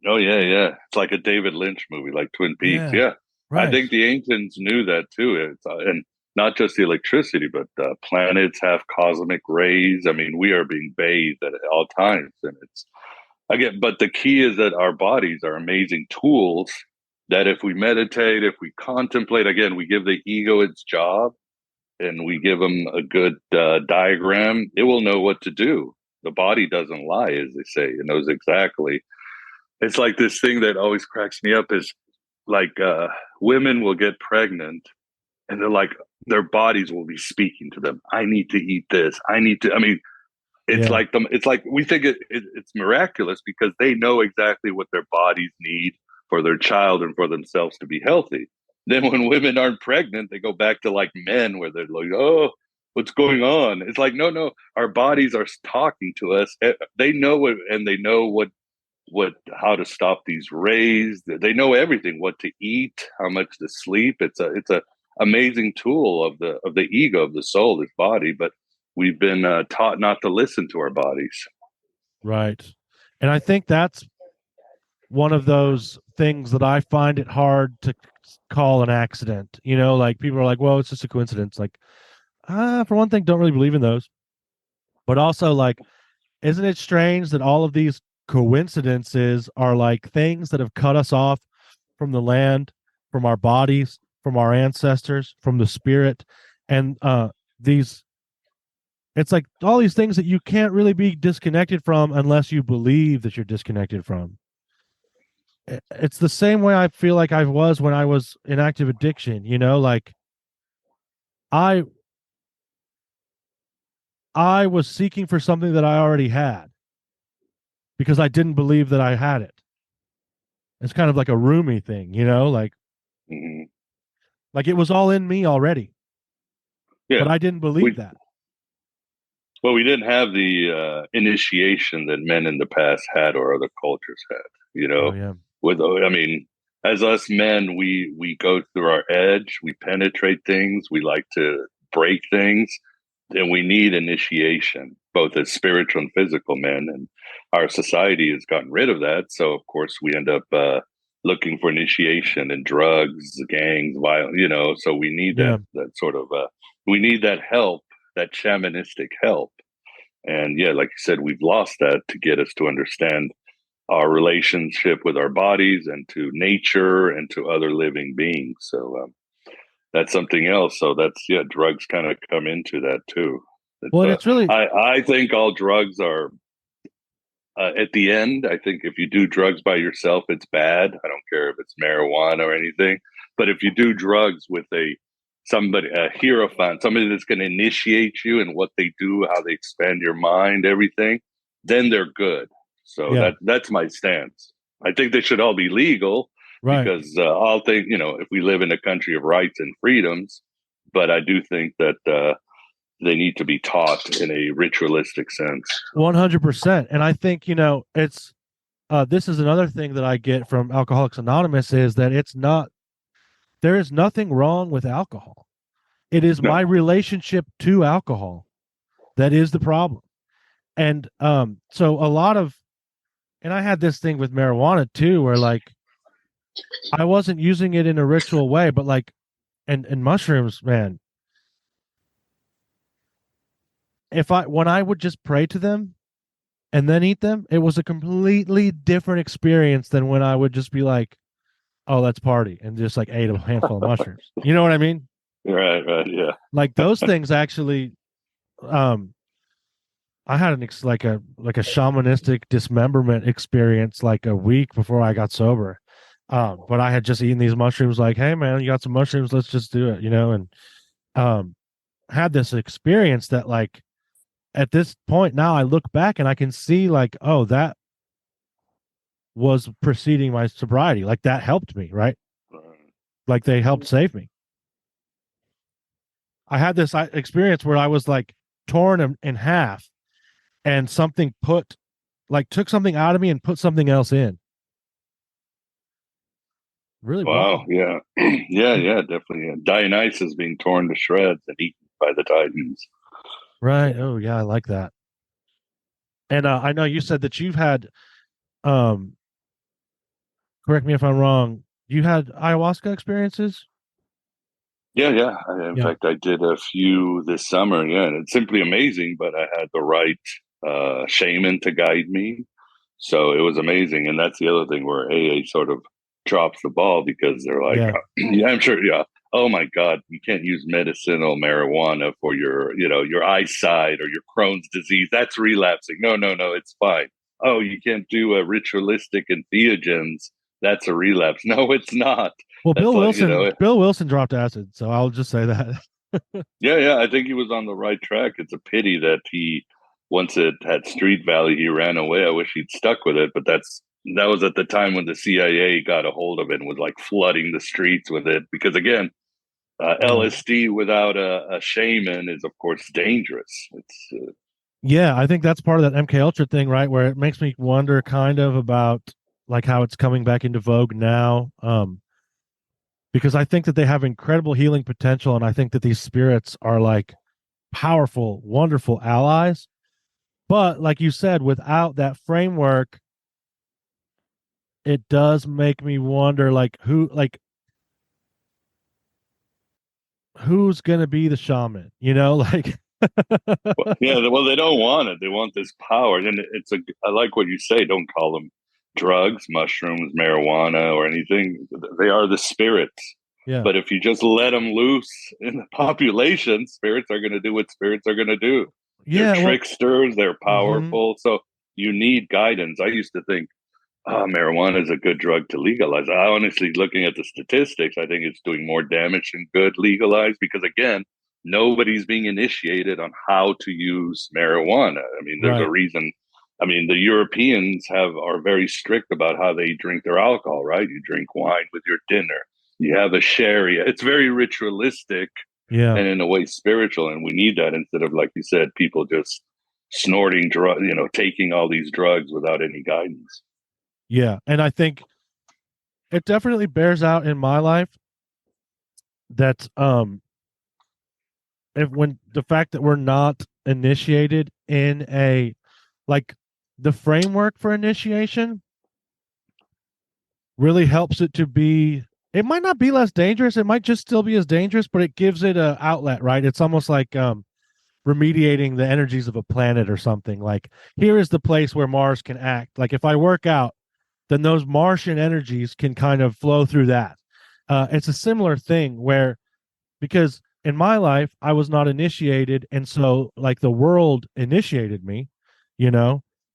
Oh yeah. It's like a David Lynch movie, like Twin Peaks. Yeah, Yeah, I right. think the ancients knew that too. And not just the electricity, but planets have cosmic rays. I mean, we are being bathed at all times, and it's again. But the key is that our bodies are amazing tools. That if we meditate, if we contemplate, again, we give the ego its job, and we give them a good diagram. It will know what to do. The body doesn't lie, as they say. It knows exactly. It's like this thing that always cracks me up is like women will get pregnant, and they're like, their bodies will be speaking to them. I need to eat this. I need to. I mean, it's Yeah, like them. It's like we think it's miraculous because they know exactly what their bodies need for their child and for themselves to be healthy. Then when women aren't pregnant, they go back to like men where they're like, oh, what's going on? It's like, no, our bodies are talking to us. They know it, and they know how to stop these rays. They know everything, what to eat, how much to sleep. It's a amazing tool of the ego, of the soul, this body. But we've been taught not to listen to our bodies. right. And I think that's one of those things that I find it hard to call an accident. Like people are like, well, it's just a coincidence. Like, for one thing, don't really believe in those. But also, like, isn't it strange that all of these coincidences are like things that have cut us off from the land, from our bodies, from our ancestors, from the spirit, and these it's like all these things that you can't really be disconnected from unless you believe that you're disconnected from. It's the same way I feel like I was when I was in active addiction, like I I was seeking for something that I already had because I didn't believe that I had it. It's kind of like a roomy thing, like Mm-hmm. it was all in me already, Yeah, but I didn't believe we that. Well, we didn't have the initiation that men in the past had or other cultures had. You Oh know, yeah. I mean, as us men, we go through our edge, we penetrate things, we like to break things, and we need initiation, both as spiritual and physical men. And our society has gotten rid of that, so of course we end up looking for initiation in drugs, gangs, violence. You know, so we need Yeah. that sort of we need that help, that shamanistic help. And yeah, like you said, we've lost that to get us to understand our relationship with our bodies and to nature and to other living beings. So that's something else. So that's, yeah, drugs kind of come into that too. Well, and it's really I think all drugs are at the end. I think if you do drugs by yourself, it's bad. I don't care if it's marijuana or anything. But if you do drugs with a hierophant, somebody that's going to initiate you in what they do, how they expand your mind, everything, then they're good. So yeah, that's my stance. I think they should all be legal right. because I'll think, if we live in a country of rights and freedoms, but I do think that they need to be taught in a ritualistic sense. 100%. And I think, it's this is another thing that I get from Alcoholics Anonymous is that there is nothing wrong with alcohol. It is No. my relationship to alcohol that is the problem. And so a lot of, and I had this thing with marijuana too, where like I wasn't using it in a ritual way, but like, and mushrooms, man, when I would just pray to them and then eat them, it was a completely different experience than when I would just be like, oh, let's party and just like ate a handful of mushrooms. You know what I mean? Right, yeah. Like those things actually, um, I had like a shamanistic dismemberment experience like a week before I got sober. But I had just eaten these mushrooms. Like, hey man, you got some mushrooms? Let's just do it, and um, had this experience that like at this point now I look back and I can see like, oh, that was preceding my sobriety. Like that helped me, right? Like they helped save me. I had this experience where I was like torn in half and something took something out of me and put something else in. Really Wow, wild. yeah. Yeah, definitely. Yeah. Dionysus being torn to shreds and eaten by the Titans. Right. Oh yeah, I like that. And I know you said that you've had um correct me if I'm wrong, you had ayahuasca experiences? Yeah. In Yeah. fact, I did a few this summer. Yeah, and it's simply amazing. But I had the right shaman to guide me, so it was amazing. And that's the other thing where AA sort of drops the ball because they're like, Yeah. yeah, I'm sure, yeah. Oh my God, you can't use medicinal marijuana for your eyesight or your Crohn's disease. That's relapsing. No, it's fine. Oh, you can't do a ritualistic entheogens. That's a relapse. No, it's not. Well, That's like, Bill Wilson dropped acid, so I'll just say that. yeah. I think he was on the right track. It's a pity that once it had street value, he ran away. I wish he'd stuck with it, but that was at the time when the CIA got a hold of it and was like flooding the streets with it. Because again, Yeah. LSD without a shaman is, of course, dangerous. It's Yeah, I think that's part of that MK Ultra thing, right? Where it makes me wonder kind of about like how it's coming back into vogue now. Because I think that they have incredible healing potential, and I think that these spirits are like powerful, wonderful allies. But like you said, without that framework, it does make me wonder who's gonna be the shaman, like yeah. Well, they don't want it. They want this power, and I like what you say. Don't call them drugs, mushrooms, marijuana, or anything. They are the spirits. yeah. But if you just let them loose in the population, spirits are going to do what spirits are going to do. They're Yeah, well, tricksters. They're mhm. powerful. So you need guidance. I used to think, oh, marijuana is a good drug to legalize. I honestly, looking at the statistics, I think it's doing more damage than good legalized because, again, nobody's being initiated on how to use marijuana. I mean, there's a Right. reason. I mean, the Europeans are very strict about how they drink their alcohol, right? You drink wine with your dinner. You have a sherry. It's very ritualistic Yeah. and in a way spiritual, and we need that instead of, like you said, people just snorting drug, taking all these drugs without any guidance. Yeah, and I think it definitely bears out in my life that if when the fact that we're not initiated in a like the framework for initiation really helps it to be, it might not be less dangerous, it might just still be as dangerous, but it gives it a outlet, right? It's almost like remediating the energies of a planet or something. Like, here is the place where Mars can act. Like, if I work out, then those Martian energies can kind of flow through that. It's a similar thing where, because in my life, I was not initiated. And so, like, the world initiated me,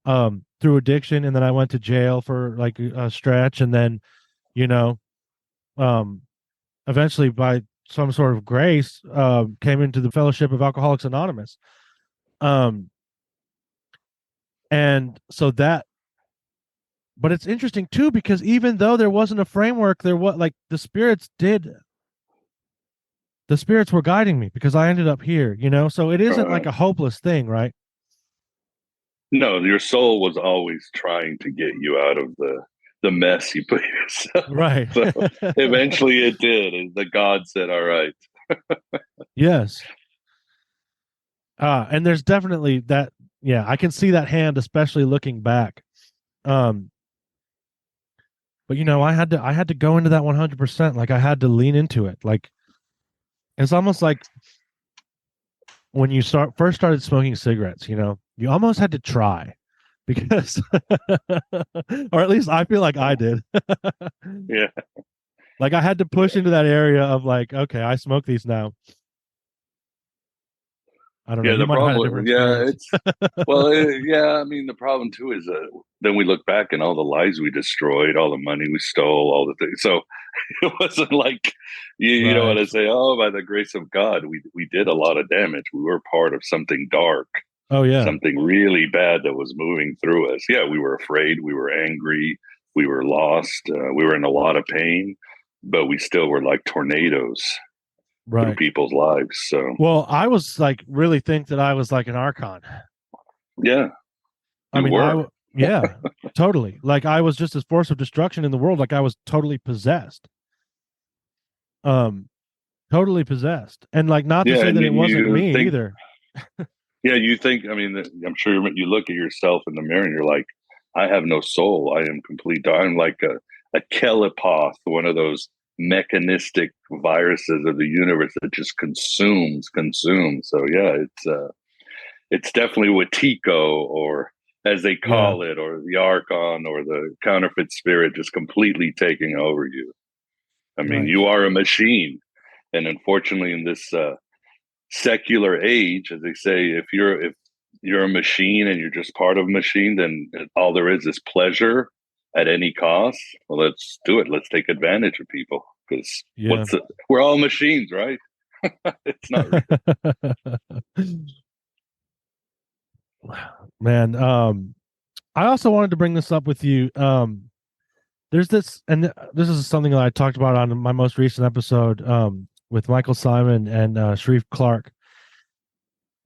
through addiction. And then I went to jail for like a stretch. And then, you know, um, eventually, by some sort of grace, came into the Fellowship of Alcoholics Anonymous. And so that, but it's interesting too, because even though there wasn't a framework, there was like the spirits were guiding me because I ended up here, so it isn't like a hopeless thing, right? No, your soul was always trying to get you out of the mess you put yourself. Right. So eventually it did. And the God said, all right. Yes. And there's definitely that. Yeah, I can see that hand, especially looking back. But I had to go into that 100%. Like, I had to lean into it. Like, it's almost like when you first started smoking cigarettes, you almost had to try because, or at least I feel like I did. Yeah. Like, I had to push into that area of like, okay, I smoke these now. I don't know. The problem, it's I mean, the problem too is then we look back and all the lives we destroyed, all the money we stole, all the things. So it wasn't like you don't want to say, oh, by the grace of God, we did a lot of damage. We were part of something dark. Oh yeah, something really bad that was moving through us. Yeah, we were afraid, we were angry, we were lost, we were in a lot of pain, but we still were like tornadoes. Right. Through people's lives. So, well, I was like, really think that I was like an archon. Yeah. I mean, yeah, totally. Like, I was just this force of destruction in the world. Like, I was totally possessed. Totally possessed. And like, not to say that it wasn't me either. Yeah, you think, I mean, I'm sure you look at yourself in the mirror and you're like, I have no soul. I am complete. I'm like a telepath, one of those mechanistic viruses of the universe that just consumes. So yeah, it's definitely Watiko, or as they call it, or the Archon, or the counterfeit spirit just completely taking over you. I mean, you are a machine. And unfortunately, in this secular age, as they say, if you're a machine and you're just part of a machine, then all there is pleasure at any cost. Well, let's do it. Let's take advantage of people, because we're all machines, right? It's not real. Man, I also wanted to bring this up with you. There's this, and this is something that I talked about on my most recent episode with Michael Simon and Sharif Clark.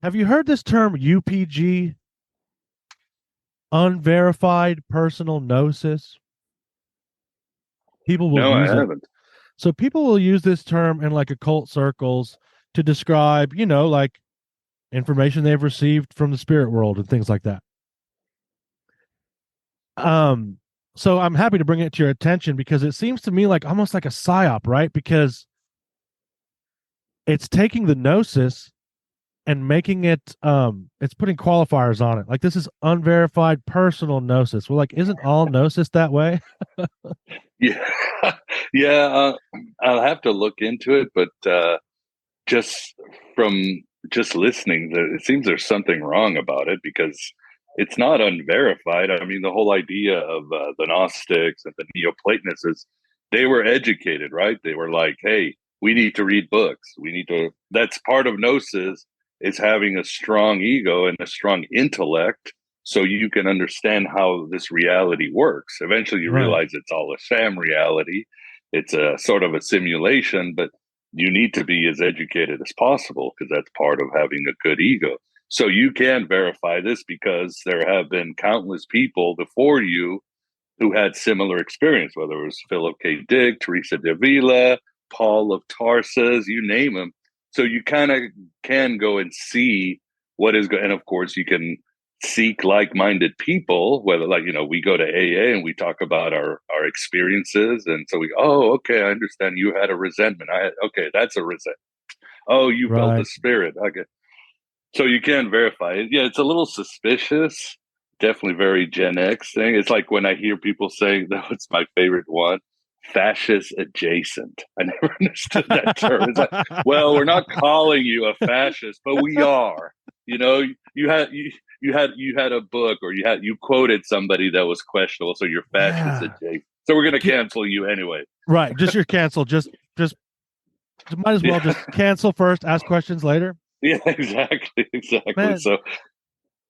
Have you heard this term UPG? Unverified personal gnosis? People will use it. No, I haven't. So people will use this term in like occult circles to describe, like information they've received from the spirit world and things like that. So I'm happy to bring it to your attention because it seems to me like almost like a psyop, right? Because it's taking the gnosis and making it, it's putting qualifiers on it. Like, this is unverified personal gnosis. Well, like, isn't all gnosis that way? Yeah. I'll have to look into it, but just from just listening, it seems there's something wrong about it, because it's not unverified. I mean, the whole idea of the Gnostics and the Neoplatonists is they were educated, right? They were like, hey, we need to read books. That's part of Gnosis, is having a strong ego and a strong intellect so you can understand how this reality works. Eventually you realize it's all a sham reality. It's a sort of a simulation, but you need to be as educated as possible, because that's part of having a good ego. So you can verify this because there have been countless people before you who had similar experience, whether it was Philip K. Dick, Teresa de Avila, Paul of Tarsus, you name them. So you kind of can go and see what is going, and of course you can seek like-minded people, whether, like, we go to AA and we talk about our experiences, and so we, oh, okay, I understand you had a resentment. Okay, that's a resentment. Oh, you felt the spirit. Okay. So you can verify it. Yeah, it's a little suspicious. Definitely very Gen X thing. It's like when I hear people say, that's my favorite one, fascist adjacent. I never understood that term. It's like, well, we're not calling you a fascist, but we are. You had a book, or you quoted somebody that was questionable, so you're fascist adjacent. So we're going to cancel you anyway. Right. Just you're canceled. Just might as well just cancel first, ask questions later. Yeah, exactly. Man, so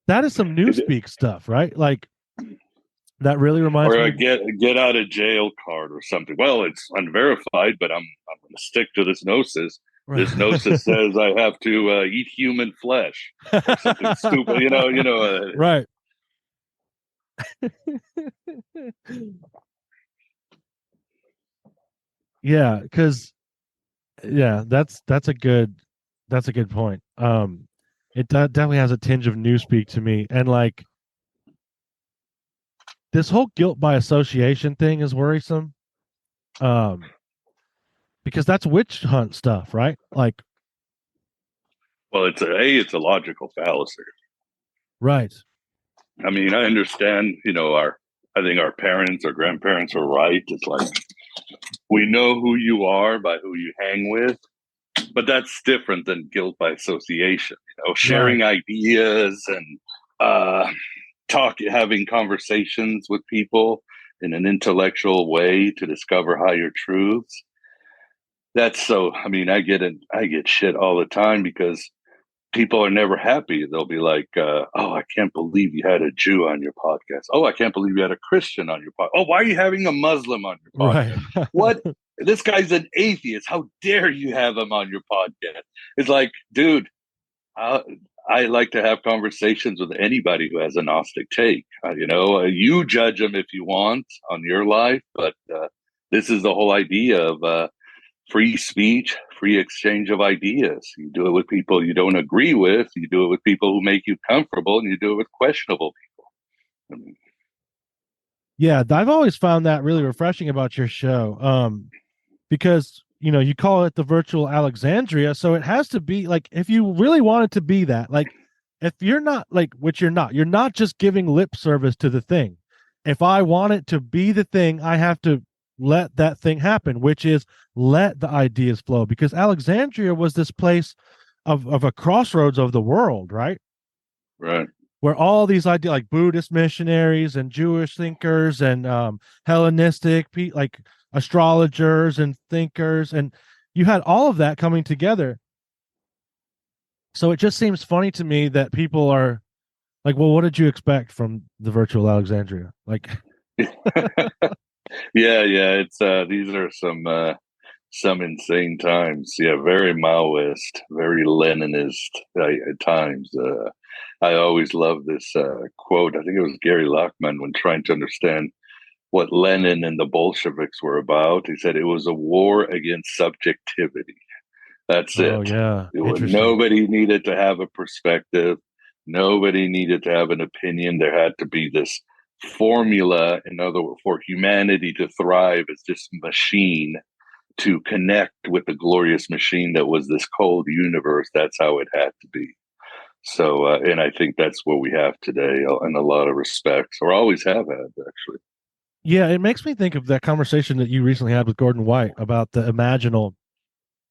that is some newspeak stuff, right? Like, that really reminds me. Or a get out of jail card or something. Well, it's unverified, but I'm going to stick to this gnosis. This gnosis says I have to eat human flesh or something stupid. Right. Yeah, because that's a good point. It definitely has a tinge of newspeak to me, and like, this whole guilt by association thing is worrisome, because that's witch hunt stuff, right? Like, well, it's a logical fallacy, right? I mean, I understand. I think our parents or grandparents are right. It's like, we know who you are by who you hang with, but that's different than guilt by association. Sharing ideas and having conversations with people in an intellectual way to discover higher truths. That's so. I mean, I get shit all the time because people are never happy. They'll be like, "Oh, I can't believe you had a Jew on your podcast. Oh, I can't believe you had a Christian on your podcast. Oh, why are you having a Muslim on your podcast? Right. What? This guy's an atheist. How dare you have him on your podcast?" It's like, dude, I like to have conversations with anybody who has a Gnostic take. You judge them if you want on your life, but this is the whole idea of free speech, free exchange of ideas. You do it with people you don't agree with. You do it with people who make you comfortable, and you do it with questionable people. Yeah, I've always found that really refreshing about your show, because you call it the virtual Alexandria, so it has to be like, if you really want it to be that, like, if you're not, like, which you're not just giving lip service to the thing. If I want it to be the thing, I have to let that thing happen, which is let the ideas flow, because Alexandria was this place of a crossroads of the world, right? Right. Where all these ideas, like Buddhist missionaries and Jewish thinkers and Hellenistic, like astrologers and thinkers, and you had all of that coming together. So it just seems funny to me that people are like, well, what did you expect from the virtual Alexandria? Like, yeah, it's these are some insane times. Yeah, very Maoist, very Leninist at times. I always love this quote. I think it was Gary Lachman, when trying to understand what Lenin and the Bolsheviks were about. He said it was a war against subjectivity. That's it. Yeah. Nobody needed to have a perspective. Nobody needed to have an opinion. There had to be this formula, in other words, for humanity to thrive as this machine to connect with the glorious machine that was this cold universe. That's how it had to be. So, and I think that's what we have today in a lot of respects, or always have had, actually. Yeah, it makes me think of that conversation that you recently had with Gordon White about the imaginal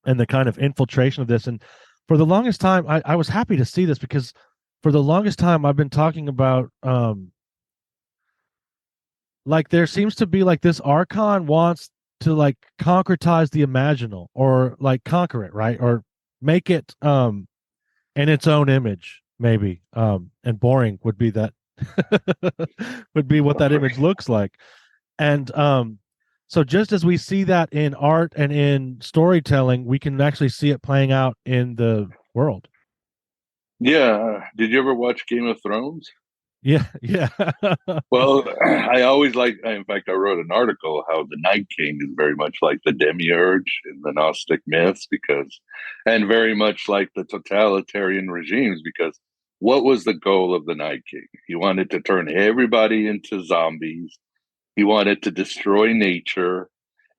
and the kind of infiltration of this. And for the longest time, I was happy to see this, because for the longest time I've been talking about like, there seems to be like this archon wants to like concretize the imaginal, or like conquer it, right? Or make it in its own image, maybe. And boring would be that would be what that image looks like. And so just as we see that in art and in storytelling, we can actually see it playing out in the world. Yeah. Did you ever watch Game of Thrones? Yeah, yeah. Well, I always like, in fact, I wrote an article how the Night King is very much like the demiurge in the Gnostic myths and very much like the totalitarian regimes, because what was the goal of the Night King? He wanted to turn everybody into zombies. He wanted to destroy nature,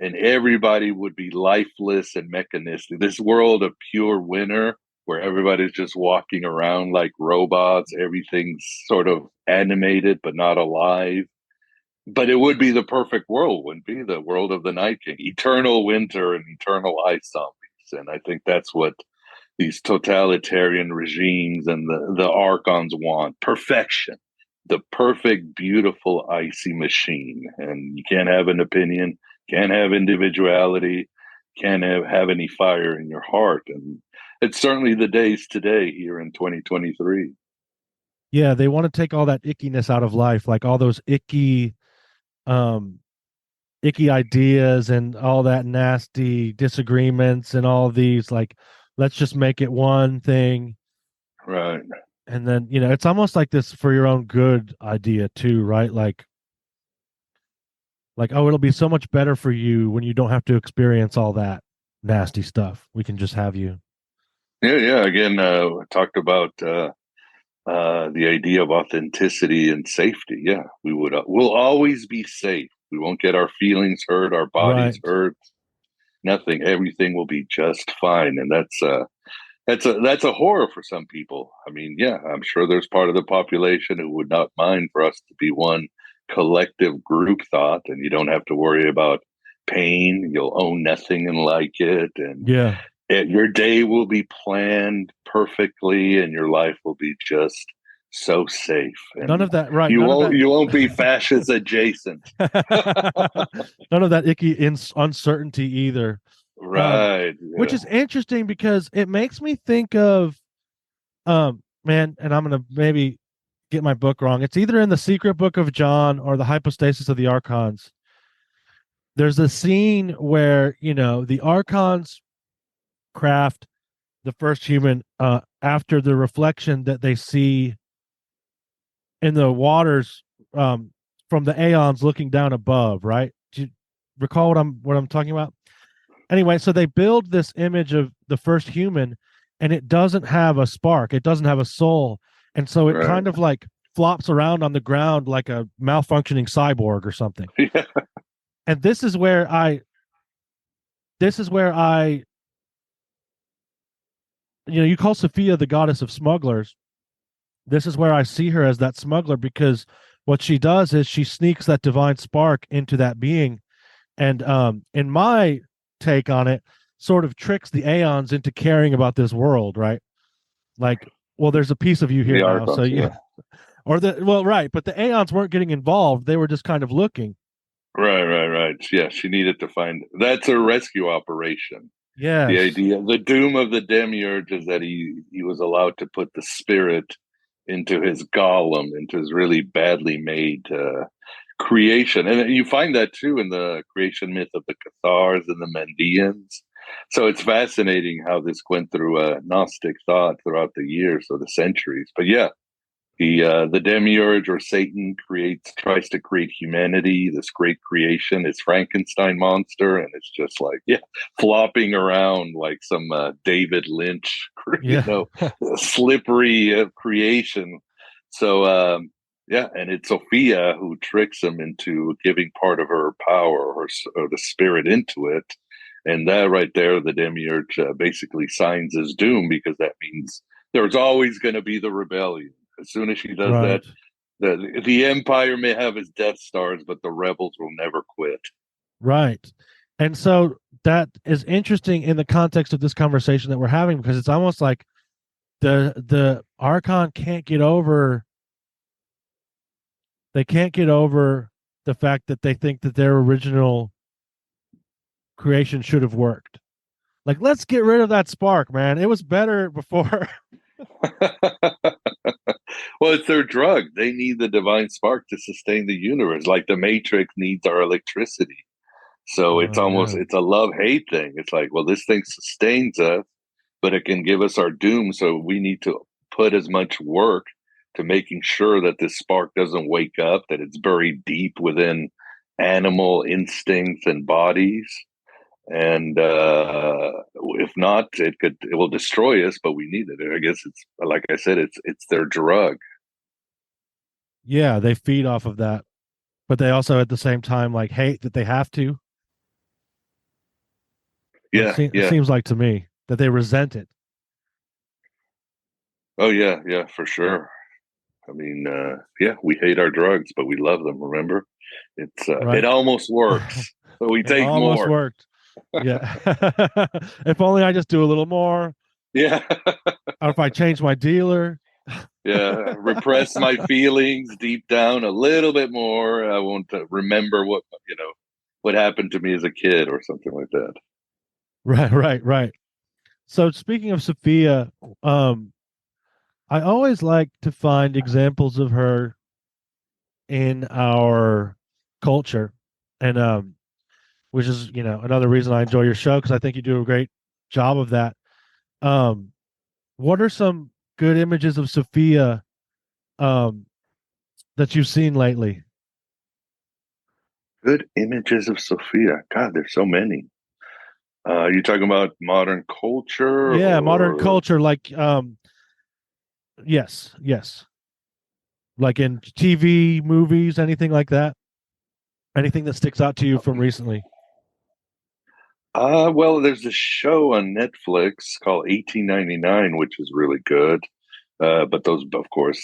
and everybody would be lifeless and mechanistic. This world of pure winter, where everybody's just walking around like robots, everything's sort of animated but not alive. But it would be the perfect world, wouldn't it be? The world of the Night King, eternal winter and eternal ice zombies. And I think that's what these totalitarian regimes and the archons want: perfection, the perfect, beautiful, icy machine. And you can't have an opinion, can't have individuality, can't have any fire in your heart. And it's certainly the days today here in 2023. Yeah, they want to take all that ickiness out of life, like all those um icky ideas and all that nasty disagreements and all these, like, let's just make it one thing. Right. And then, it's almost like this for your own good idea too, right? Like, oh, it'll be so much better for you when you don't have to experience all that nasty stuff. We can just have you. Yeah, yeah. Again, talked about the idea of authenticity and safety. Yeah, we'll always be safe. We won't get our feelings hurt, our bodies Right. hurt. Nothing. Everything will be just fine. And that's a horror for some people. I mean, yeah, I'm sure there's part of the population who would not mind for us to be one collective group thought, and you don't have to worry about pain. You'll own nothing and like it, and Yeah. your day will be planned perfectly, and your life will be just so safe, None and of that, right? None of that. you won't be fascist adjacent. None of that icky uncertainty either. Right. Which Yeah. is interesting because it makes me think of, man, and I'm gonna maybe get my book wrong. It's either in the Secret Book of John or the Hypostasis of the Archons. There's a scene where the Archons craft the first human after the reflection that they see in the waters, from the Aeons looking down above. Right? Do you recall what I'm talking about? Anyway, so they build this image of the first human, and it doesn't have a spark, it doesn't have a soul, and so it Right. kind of like flops around on the ground like a malfunctioning cyborg or something. Yeah. And this is where I you call Sophia the goddess of smugglers. This is where I see her as that smuggler, because what she does is she sneaks that divine spark into that being, and in my take on it, sort of tricks the Aeons into caring about this world, right? Like, well, there's a piece of you here The now, so archons. you Yeah. or the well, right, but the Aeons weren't getting involved, they were just kind of looking. Right. Right. Right. Yeah. She needed to find. That's a rescue operation. The Yes. idea, the doom of the demiurge is that he was allowed to put the spirit into his golem, into his really badly made creation, and you find that too in the creation myth of the Cathars and the Mandeans. So it's fascinating how this went through Gnostic thought throughout the years or the centuries. But yeah, the demiurge or Satan tries to create humanity, this great creation, it's Frankenstein monster, and it's just like, yeah, flopping around like some David Lynch, Yeah. slippery creation. So yeah, and it's Sophia who tricks him into giving part of her power or the spirit into it. And that right there, the demiurge basically signs his doom, because that means there's always going to be the rebellion. As soon as she does that, Right. the empire may have its Death Stars, but the rebels will never quit. Right. And so that is interesting in the context of this conversation that we're having, because it's almost like the Archon can't get over the fact that they think that their original creation should have worked. Like, let's get rid of that spark, man. It was better before. Well, it's their drug. They need the divine spark to sustain the universe, like the Matrix needs our electricity. So Oh yeah. it's a love hate thing. It's like, well, this thing sustains us, but it can give us our doom. So we need to put as much work to making sure that this spark doesn't wake up, that it's buried deep within animal instincts and bodies. And if not, it will destroy us, but we need it. I guess it's, like I said, it's their drug. Yeah, they feed off of that, but they also at the same time like hate that they have to. Yeah, It seems like to me that they resent it. Oh yeah, for sure. I mean, we hate our drugs, but we love them. Remember, it almost works, so we take almost more. Worked. Yeah. If only I just do a little more. Yeah. Or if I change my dealer. Yeah, repress my feelings deep down a little bit more. I won't remember what happened to me as a kid or something like that. Right. So speaking of Sophia, I always like to find examples of her in our culture, and which is another reason I enjoy your show, because I think you do a great job of that. What are some good images of Sophia that you've seen lately? Good images of Sophia. God, there's so many. You talking about modern culture? Yeah, modern culture, like yes, like in TV, movies, anything like that. Anything that sticks out to you from recently? Well, there's a show on Netflix called 1899, which is really good. But those, of course,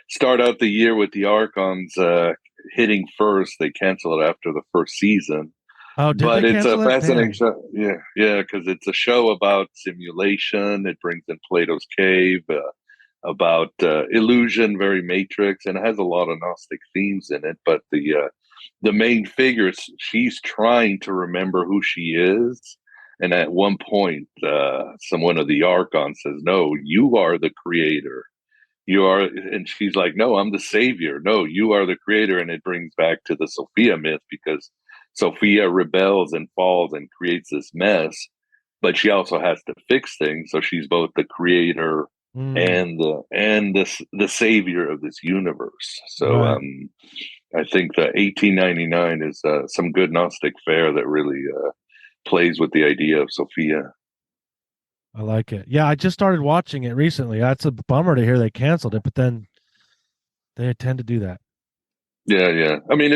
start out the year with the Archons hitting first. They cancel it after the first season. Oh, did But they it's a cancel it? fascinating Damn. show. Yeah, because it's a show about simulation. It brings in Plato's cave, about illusion, very Matrix, and it has a lot of Gnostic themes in it. But the main figure, she's trying to remember who she is. And at one point, someone of the Archon says, "No, you are the creator. You are," and she's like, "No, I'm the savior. No, you are the creator." And it brings back to the Sophia myth, because Sophia rebels and falls and creates this mess, but she also has to fix things. So she's both the creator and the savior of this universe. So Right. I think the 1899 is some good Gnostic fare that really plays with the idea of Sophia. I like it. Yeah, I just started watching it recently. That's a bummer to hear they canceled it, but then they tend to do that. Yeah. I mean,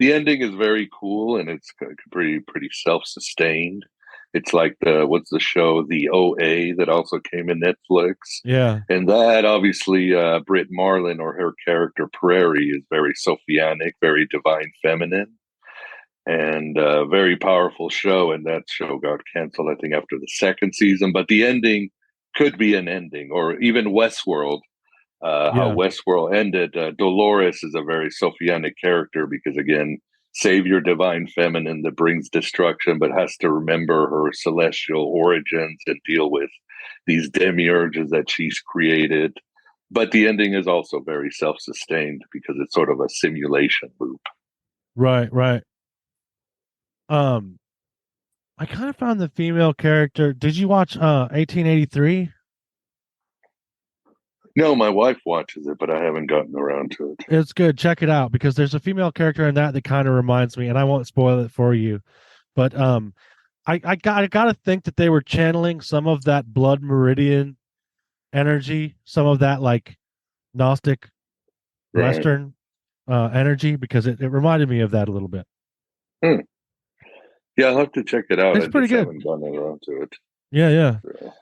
the ending is very cool, and it's pretty self-sustained. It's like what's the show, the OA, that also came in Netflix. Yeah. And that obviously, Britt Marlin, or her character Prairie, is very Sophianic, very divine feminine, and a very powerful show. And that show got canceled, I think, after the second season. But the ending could be an ending, or even Westworld. How Westworld ended. Dolores is a very Sophianic character because, again, savior, divine feminine that brings destruction, but has to remember her celestial origins and deal with these demiurges that she's created. But the ending is also very self-sustained because it's sort of a simulation loop. Right. I kind of found the female character. Did you watch 1883? No, my wife watches it, but I haven't gotten around to it. It's good. Check it out, because there's a female character in that kind of reminds me, and I won't spoil it for you. But I gotta think that they were channeling some of that blood meridian energy, some of that like Gnostic Western energy, because it reminded me of that a little bit. Yeah, I'll have to check it out. It's pretty good. Haven't gotten around to it. Yeah. So.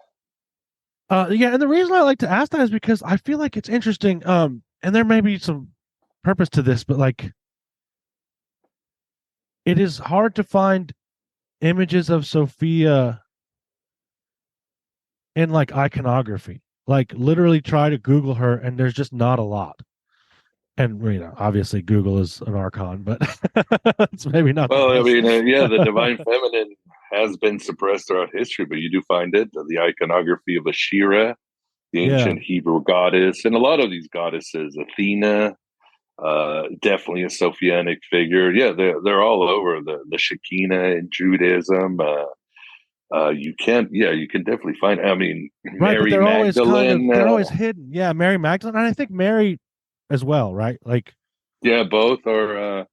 Yeah, and the reason I like to ask that is because I feel like it's interesting. And there may be some purpose to this, but like, it is hard to find images of Sophia in like iconography. Like, literally try to Google her, and there's just not a lot. And obviously Google is an archon, but it's maybe not. Well, I mean, the divine feminine has been suppressed throughout history, but you do find it. The iconography of Ashera, the ancient Hebrew goddess, and a lot of these goddesses, Athena, definitely a Sophianic figure. Yeah, they're all over the Shekinah in Judaism. You can, yeah, you can definitely find. I mean, Right, but Mary Magdalene. they're always hidden. Yeah, Mary Magdalene, and I think Mary as well, right? Like, Yeah, both are.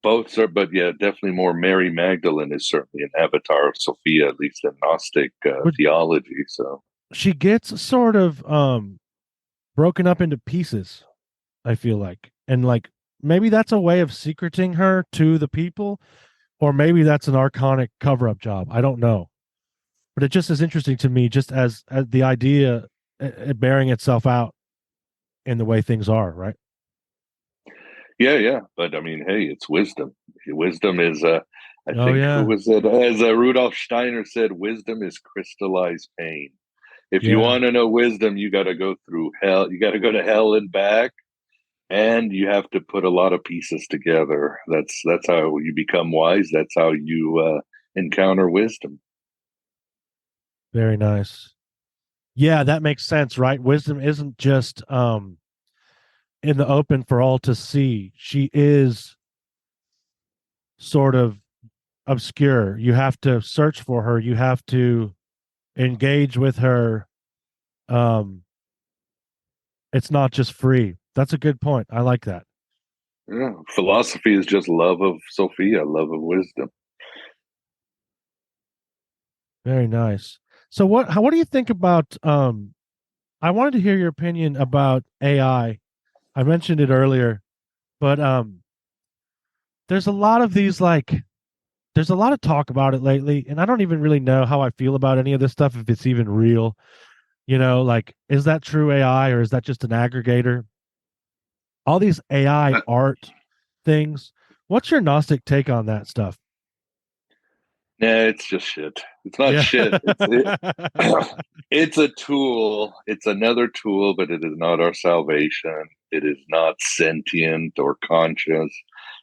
Both are, but yeah, definitely more. Mary Magdalene is certainly an avatar of Sophia, at least in Gnostic but theology. So she gets sort of broken up into pieces, I feel like. And like maybe that's a way of secreting her to the people, or maybe that's an archonic cover-up job. I don't know. But it just is interesting to me just as the idea bearing itself out in the way things are, right? yeah, yeah. But I mean, hey, it's wisdom. Wisdom is, I Oh think, who yeah. was it? As Rudolf Steiner said, wisdom is crystallized pain. If you Yeah. want to know wisdom, you got to go through hell. You got to go to hell and back, and you have to put a lot of pieces together. That's how you become wise. That's how you encounter wisdom. Very nice. Yeah, that makes sense, right? Wisdom isn't just in the open for all to see. She is sort of obscure. You have to search for her. You have to engage with her. Um, it's not just free. That's a good point. I like that. Yeah, philosophy is just love of Sophia, love of wisdom. Very nice. So what do you think about I wanted to hear your opinion about AI. I mentioned it earlier, but there's a lot of these like there's a lot of talk about it lately, and I don't even really know how I feel about any of this stuff if it's even real. Like is that true AI or is that just an aggregator? All these AI art things. What's your Gnostic take on that stuff? Nah, it's just shit. It's not Yeah. shit. It's a tool. It's another tool, but it is not our salvation. It is not sentient or conscious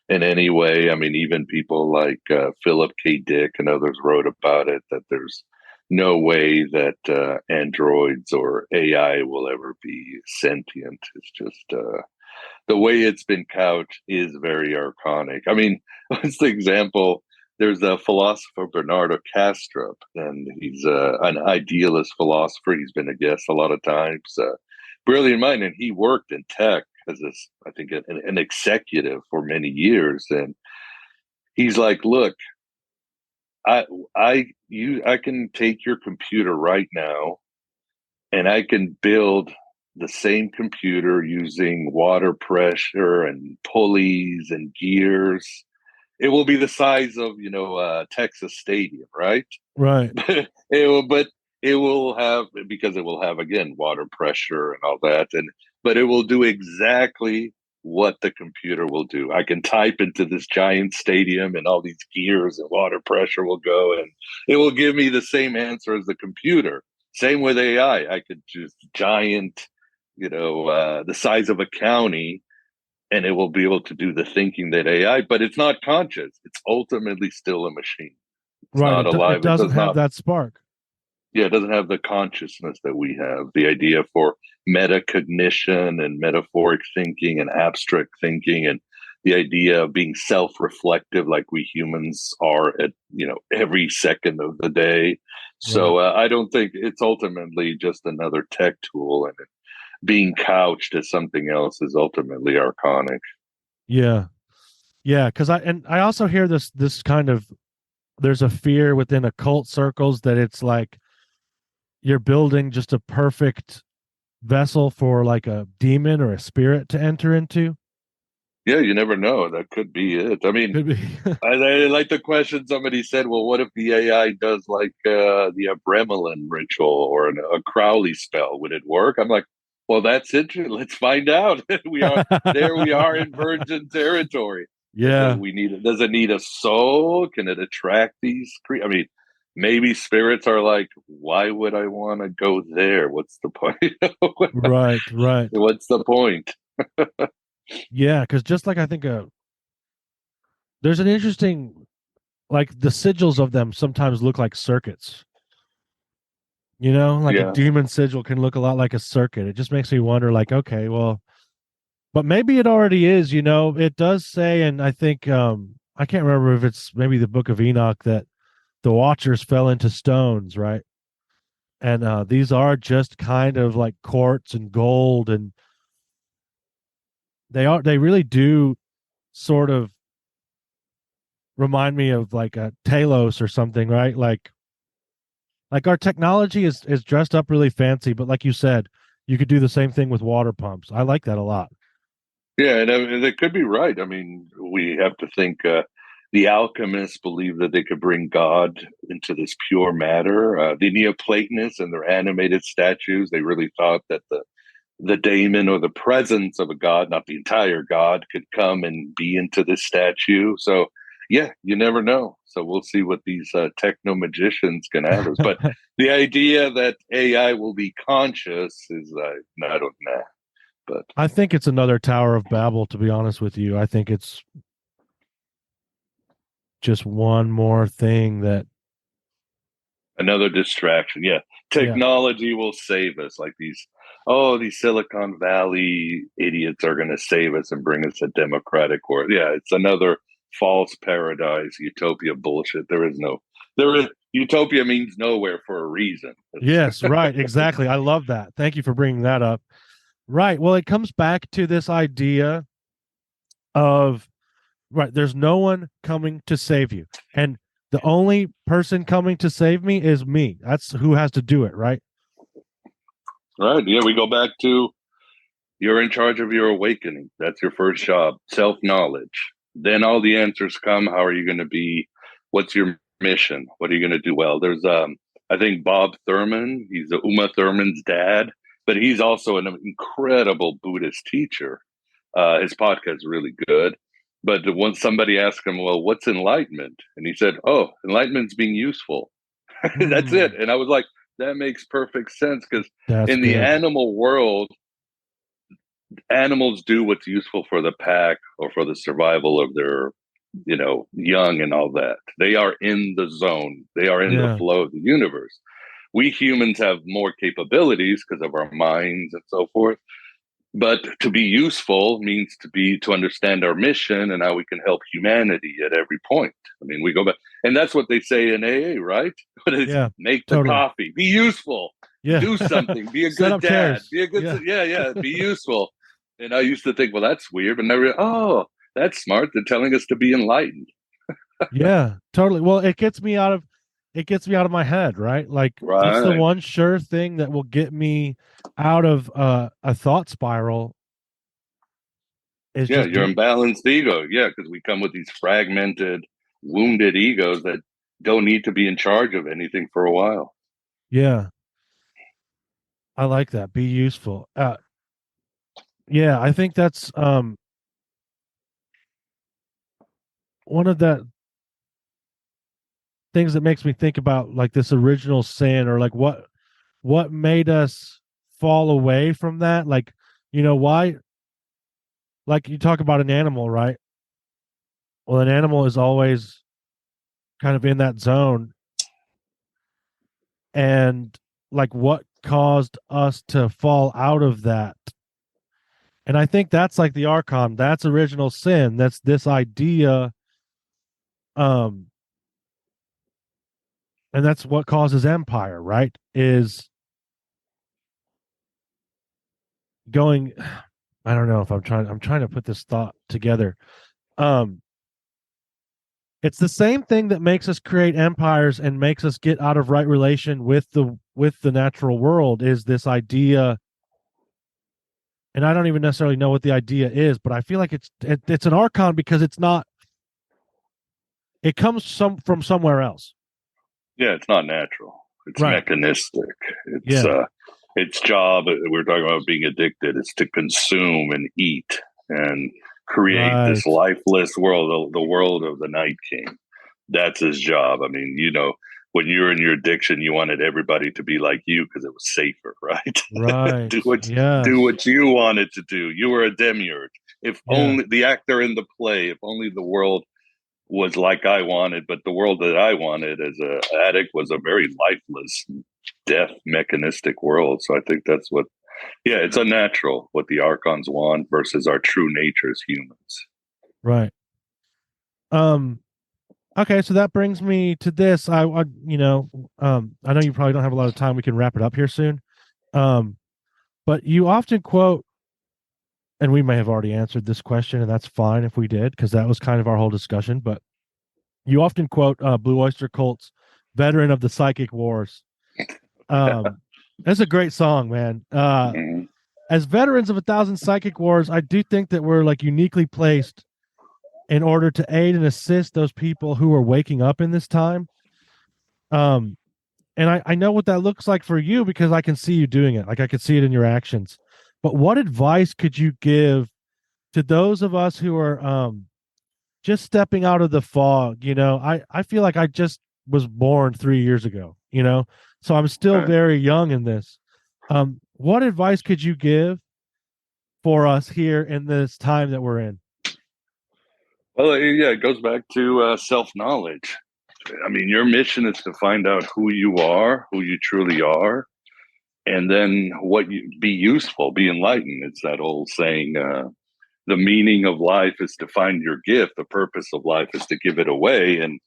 in any way. I mean, even people like Philip K. Dick and others wrote about it that there's no way that androids or AI will ever be sentient. It's just the way it's been couched is very archonic. I mean, what's the example? There's a philosopher, Bernardo Kastrup, and he's an idealist philosopher. He's been a guest a lot of times. Brilliant mind, and he worked in tech as this, I think, an executive for many years. And he's like, "Look, I can take your computer right now, and I can build the same computer using water pressure and pulleys and gears. It will be the size of Texas Stadium, right? Right. But it will have, because it will have, again, water pressure and all that, but it will do exactly what the computer will do. I can type into this giant stadium and all these gears and water pressure will go, and it will give me the same answer as the computer. Same with AI. I could just giant, the size of a county, and it will be able to do the thinking that AI, but it's not conscious. It's ultimately still a machine. It's Right. not It alive. It doesn't does have not, that spark. yeah, it doesn't have the consciousness that we have. The idea for metacognition and metaphoric thinking and abstract thinking, and the idea of being self-reflective like we humans are at every second of the day. Right. So I don't think it's ultimately just another tech tool, and being couched as something else is ultimately archonic. Yeah. Yeah. Cause I also hear this kind of there's a fear within occult circles that it's like you're building just a perfect vessel for like a demon or a spirit to enter into. Yeah, you never know. That could be it. I mean, Could be. I like the question somebody said, well, what if the AI does like the Abramelin ritual or a Crowley spell? Would it work? I'm like, well, that's interesting. Let's find out. We are in virgin territory. Yeah. Does it need a soul? Can it attract these I mean, maybe spirits are like, why would I want to go there? What's the point? Right. Right. What's the point? Yeah. Cause just like I think there's an interesting like the sigils of them sometimes look like circuits. Like a Yeah. demon sigil can look a lot like a circuit. It just makes me wonder, like, okay, well, but maybe it already is, It does say, and I think I can't remember if it's maybe the book of Enoch that the Watchers fell into stones, right? And these are just kind of like quartz and gold, and they really do sort of remind me of like a Talos or something, right? Like our technology is dressed up really fancy, but like you said, you could do the same thing with water pumps. I like that a lot. Yeah, and they could be right. I mean, we have to think the alchemists believed that they could bring God into this pure matter. The Neoplatonists and their animated statues, they really thought that the daemon or the presence of a god, not the entire god, could come and be into this statue. So, yeah, you never know. So we'll see what these techno magicians can have us. But the idea that AI will be conscious is, I don't know. But I think it's another Tower of Babel, to be honest with you. I think it's just one more thing that another distraction. Yeah. yeah. Technology will save us. Like these Silicon Valley idiots are going to save us and bring us a democratic world. Yeah. It's another false paradise, utopia bullshit. Utopia means nowhere for a reason. Yes, right, exactly. I love that. Thank you for bringing that up. Right. Well, it comes back to this idea of right, there's no one coming to save you. And the only person coming to save me is me. That's who has to do it, right? Right. Yeah. We go back to you're in charge of your awakening. That's your first job, self knowledge. Then all the answers come. How are you going to be? What's your mission? What are you going to do? Well, there's, I think Bob Thurman, he's Uma Thurman's dad, but he's also an incredible Buddhist teacher. His podcast is really good. But once somebody asked him, well, what's enlightenment? And he said, oh, enlightenment's being useful. That's it. And I was like, that makes perfect sense because in the animal world, animals do what's useful for the pack or for the survival of their, young and all that. They are in the zone. They are in the flow of the universe. We humans have more capabilities because of our minds and so forth. But to be useful means to understand our mission and how we can help humanity at every point. I mean, we go back, and that's what they say in AA, right? Yeah, make the coffee, be useful, do something, be a good dad, be a good, be useful. And I used to think, well, that's weird, but never. That's smart. They're telling us to be enlightened. Yeah, totally. Well, it gets me out of my head, right? Like that's the one sure thing that will get me out of a thought spiral. Is your imbalanced ego. Yeah, because we come with these fragmented, wounded egos that don't need to be in charge of anything for a while. Yeah. I like that. Be useful. Yeah, I think that's one of the things that makes me think about like this original sin, or like what made us fall away from that. Like, why, like you talk about an animal, right? Well, an animal is always kind of in that zone. And like what caused us to fall out of that? And I think that's like the Archon. That's original sin. That's this idea. And that's what causes empire, right? Is going, I don't know if I'm trying to put this thought together. It's the same thing that makes us create empires and makes us get out of right relation with the natural world, is this idea. And I don't even necessarily know what the idea is, but I feel like it's an Archon because it comes from somewhere else. Yeah, it's not natural. It's mechanistic. It's its job. We're talking about being addicted. It's to consume and eat and create this lifeless world, the world of the Night King. That's his job. I mean, when you're in your addiction, you wanted everybody to be like you because it was safer, right? Right. do what you wanted to do. You were a demiurge. If only the actor in the play, if only the world was like I wanted, but the world that I wanted as an addict was a very lifeless, death, mechanistic world. So I think that's what, it's unnatural what the Archons want versus our true nature as humans. Right. Okay, so that brings me to this. I I know you probably don't have a lot of time. We can wrap it up here soon. Um, but you often quote, and we may have already answered this question, and that's fine if we did, because that was kind of our whole discussion. But you often quote Blue Oyster Cult's "Veteran of the Psychic Wars." That's a great song, man. Mhm. As veterans of 1,000 psychic wars, I do think that we're like uniquely placed in order to aid and assist those people who are waking up in this time. Um, and I know what that looks like for you because I can see you doing it. Like I can see it in your actions. But what advice could you give to those of us who are just stepping out of the fog? I feel like I just was born 3 years ago, so I'm still Right. very young in this. What advice could you give for us here in this time that we're in? Well, yeah, it goes back to self-knowledge. I mean, your mission is to find out who you are, who you truly are, and then what you be useful, be enlightened. It's that old saying, the meaning of life is to find your gift. The purpose of life is to give it away. And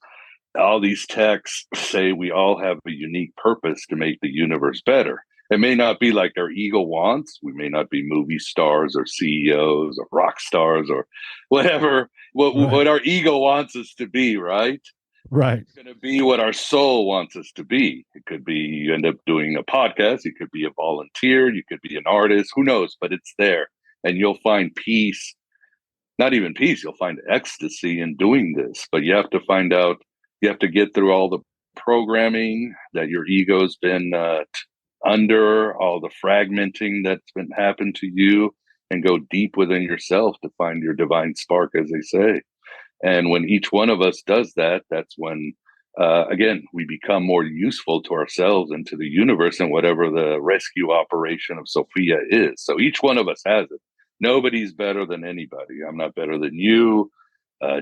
all these texts say we all have a unique purpose to make the universe better. It may not be like our ego wants. We may not be movie stars or CEOs or rock stars or whatever, Right. what our ego wants us to be, right? Right. It's going to be what our soul wants us to be. It could be you end up doing a podcast. You could be a volunteer. You could be an artist. Who knows? But it's there. And you'll find peace, not even peace, you'll find ecstasy in doing this. But you have to find out, you have to get through all the programming that your ego's been under, all the fragmenting that's been happened to you, and go deep within yourself to find your divine spark, as they say. And when each one of us does that, that's when, again, we become more useful to ourselves and to the universe and whatever the rescue operation of Sophia is. So each one of us has it. Nobody's better than anybody. I'm not better than you.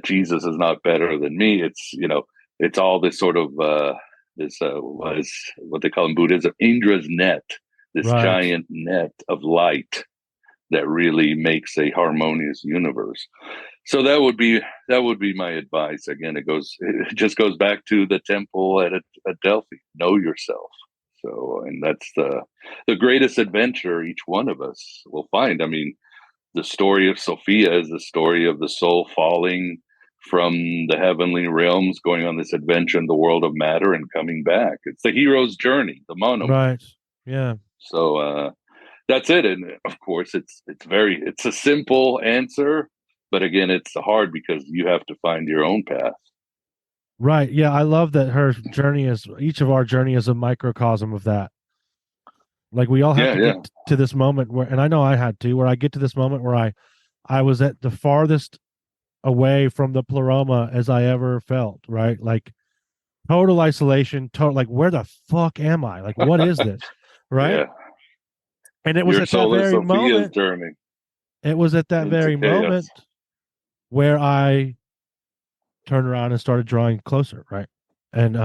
Jesus is not better than me. It's all this sort of this was what they call in Buddhism Indra's net, this Right. giant net of light that really makes a harmonious universe. So that would be my advice. Again, it just goes back to the temple at Delphi. Know yourself. So, and that's the greatest adventure each one of us will find. I mean, the story of Sophia is the story of the soul falling from the heavenly realms, going on this adventure in the world of matter and coming back. It's the hero's journey, the monomyth. Right. Yeah. So that's it. And of course, it's a simple answer, but again, it's hard because you have to find your own path. Right. Yeah. I love that each of our journey is a microcosm of that. Like we all have Yeah, to yeah, get to this moment where, and I know I had to, where I get to this moment where I was at the farthest away from the pleroma as I ever felt, right? Like total isolation, total, like, where the fuck am I? Like, what is this? Right. yeah. And it was Your at that soul is very Sophia's moment, journey it was at that into very chaos. moment where I turned around and started drawing closer, right? And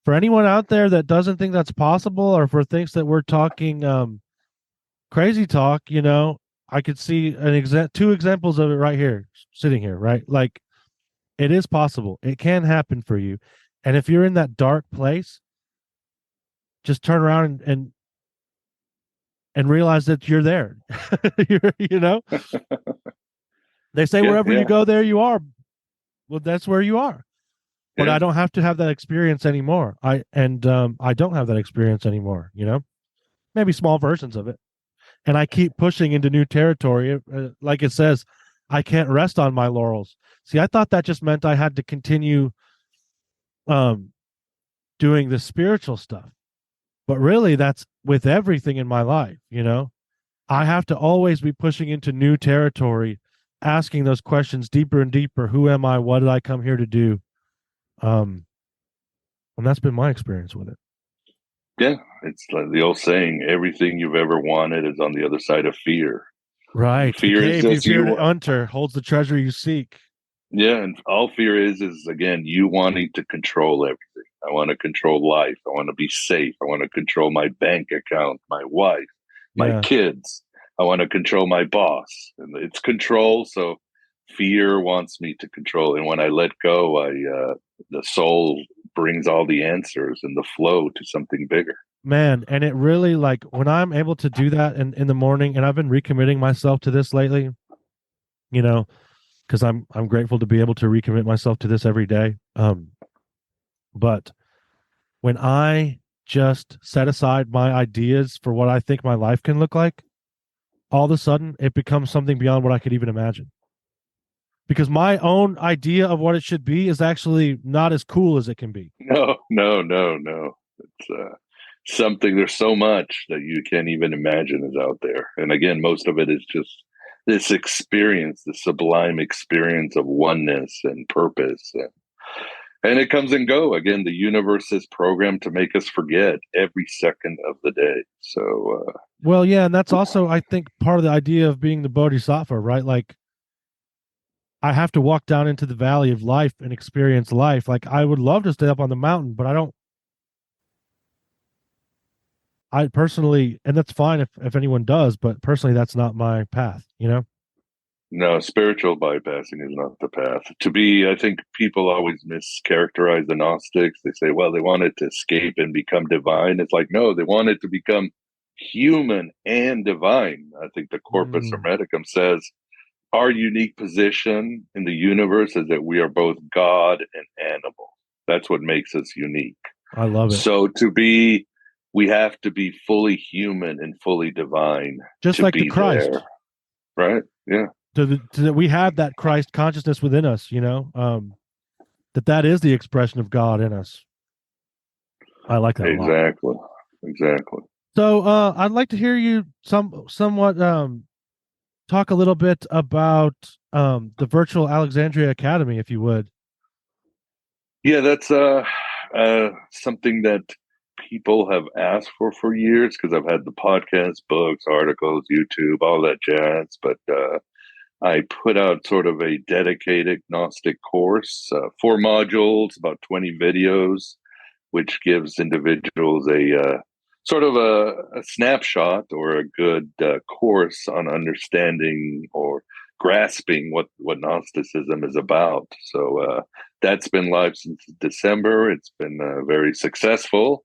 for anyone out there that doesn't think that's possible, or for thinks that we're talking crazy talk, I could see two examples of it right here, sitting here, right? Like it is possible. It can happen for you. And if you're in that dark place, just turn around and realize that you're there. They say Yeah, wherever you yeah, go, there you are. Well, that's where you are. But yeah, I don't have to have that experience anymore. I don't have that experience anymore. Maybe small versions of it, and I keep pushing into new territory. Like it says, I can't rest on my laurels. See, I thought that just meant I had to continue um, doing the spiritual stuff, but really, that's with everything in my life. I have to always be pushing into new territory, asking those questions deeper and deeper. Who am I? What did I come here to do? Um, and that's been my experience with it. yeah. It's like the old saying: everything you've ever wanted is on the other side of fear. And Right. The fear is cave you just fear to you. enter holds the treasure you seek. Yeah, and all fear is again you wanting to control everything. I want to control life. I want to be safe. I want to control my bank account, my wife, my Yeah. kids. I want to control my boss. And it's control. So fear wants me to control. And when I let go, the soul brings all the answers and the flow to something bigger. Man, and it really, like, when I'm able to do that in the morning, and I've been recommitting myself to this lately, because I'm grateful to be able to recommit myself to this every day. But when I just set aside my ideas for what I think my life can look like, all of a sudden it becomes something beyond what I could even imagine. Because my own idea of what it should be is actually not as cool as it can be. No. It's something, there's so much that you can't even imagine is out there. And again, most of it is just this experience, the sublime experience of oneness and purpose. And it comes and go. Again, the universe is programmed to make us forget every second of the day. So, well, yeah, and that's also, I think, part of the idea of being the bodhisattva, right? Like, I have to walk down into the valley of life and experience life. Like, I would love to stay up on the mountain, but I personally, and that's fine if anyone does, but personally, that's not my path, No, spiritual bypassing is not the path. I think people always mischaracterize the Gnostics. They say, well, they wanted to escape and become divine. It's like, no, they wanted to become human and divine. I think the Corpus Hermeticum says our unique position in the universe is that we are both God and animal. That's what makes us unique. I love it. So we have to be fully human and fully divine. Just like the Christ. There. Right? Yeah. That we have that Christ consciousness within us, that is the expression of God in us. I like that exactly. a lot. Exactly. So I'd like to hear you somewhat talk a little bit about the Virtual Alexandria Academy, if you would. Yeah, that's something that people have asked for years, because I've had the podcast, books, articles, YouTube, all that jazz. But I put out sort of a dedicated Gnostic course, 4 modules, about 20 videos, which gives individuals a sort of a snapshot or a good course on understanding or grasping what Gnosticism is about. So that's been live since December. It's been very successful,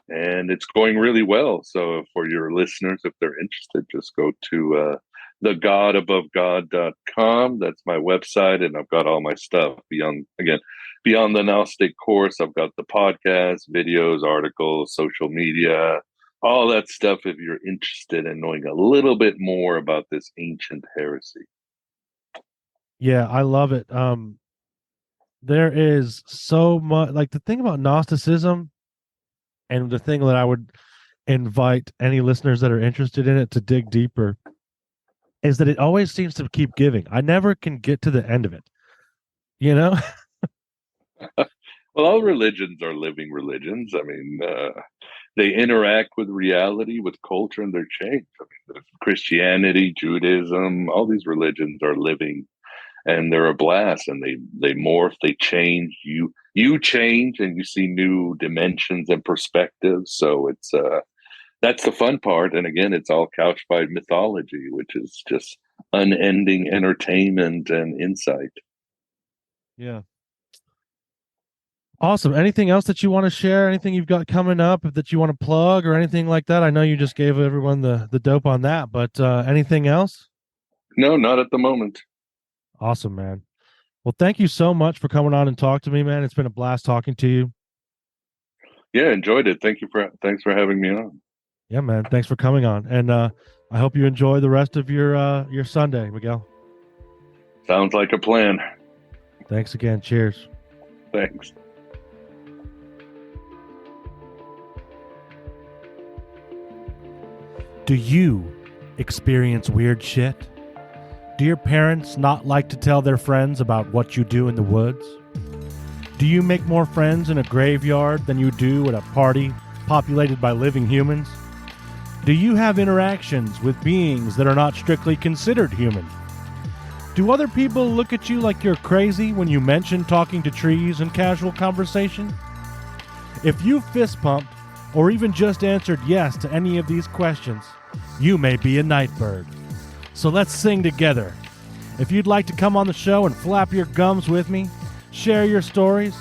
and it's going really well. So for your listeners, if they're interested, just go to thegodabovegod.com. That's my website, and I've got all my stuff beyond the Gnostic course. I've got the podcast, videos, articles, social media, all that stuff if you're interested in knowing a little bit more about this ancient heresy. Yeah, I love it. There is so much, like, the thing about Gnosticism, and the thing that I would invite any listeners that are interested in it to dig deeper, is that it always seems to keep giving. I never can get to the end of it, Well, all religions are living religions. I mean, they interact with reality, with culture, and they're changed. I mean, Christianity, Judaism, all these religions are living, and they're a blast, and they morph, they change. You change, and you see new dimensions and perspectives. So it's that's the fun part. And again, it's all couched by mythology, which is just unending entertainment and insight. Yeah. Awesome. Anything else that you want to share? Anything you've got coming up that you want to plug or anything like that? I know you just gave everyone the dope on that, but anything else? No, not at the moment. Awesome, man. Well, thank you so much for coming on and talk to me, man. It's been a blast talking to you. Yeah, enjoyed it. Thanks for having me on. Yeah, man. Thanks for coming on. And I hope you enjoy the rest of your Sunday, Miguel. Sounds like a plan. Thanks again. Cheers. Thanks. Do you experience weird shit? Do your parents not like to tell their friends about what you do in the woods? Do you make more friends in a graveyard than you do at a party populated by living humans? Do you have interactions with beings that are not strictly considered human? Do other people look at you like you're crazy when you mention talking to trees in casual conversation? If you fist pumped or even just answered yes to any of these questions, you may be a nightbird. So let's sing together. If you'd like to come on the show and flap your gums with me, share your stories,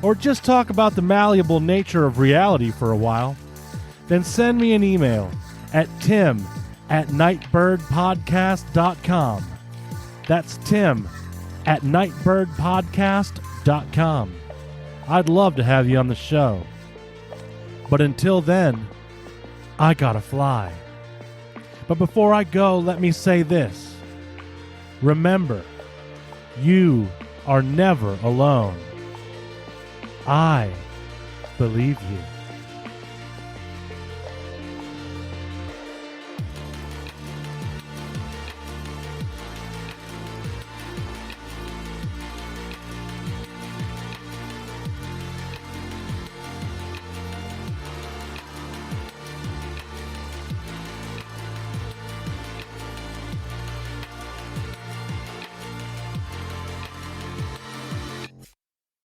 or just talk about the malleable nature of reality for a while, then send me an email at tim@nightbirdpodcast.com. That's tim@nightbirdpodcast.com. I'd love to have you on the show. But until then, I gotta fly. But before I go, let me say this. Remember, you are never alone. I believe you.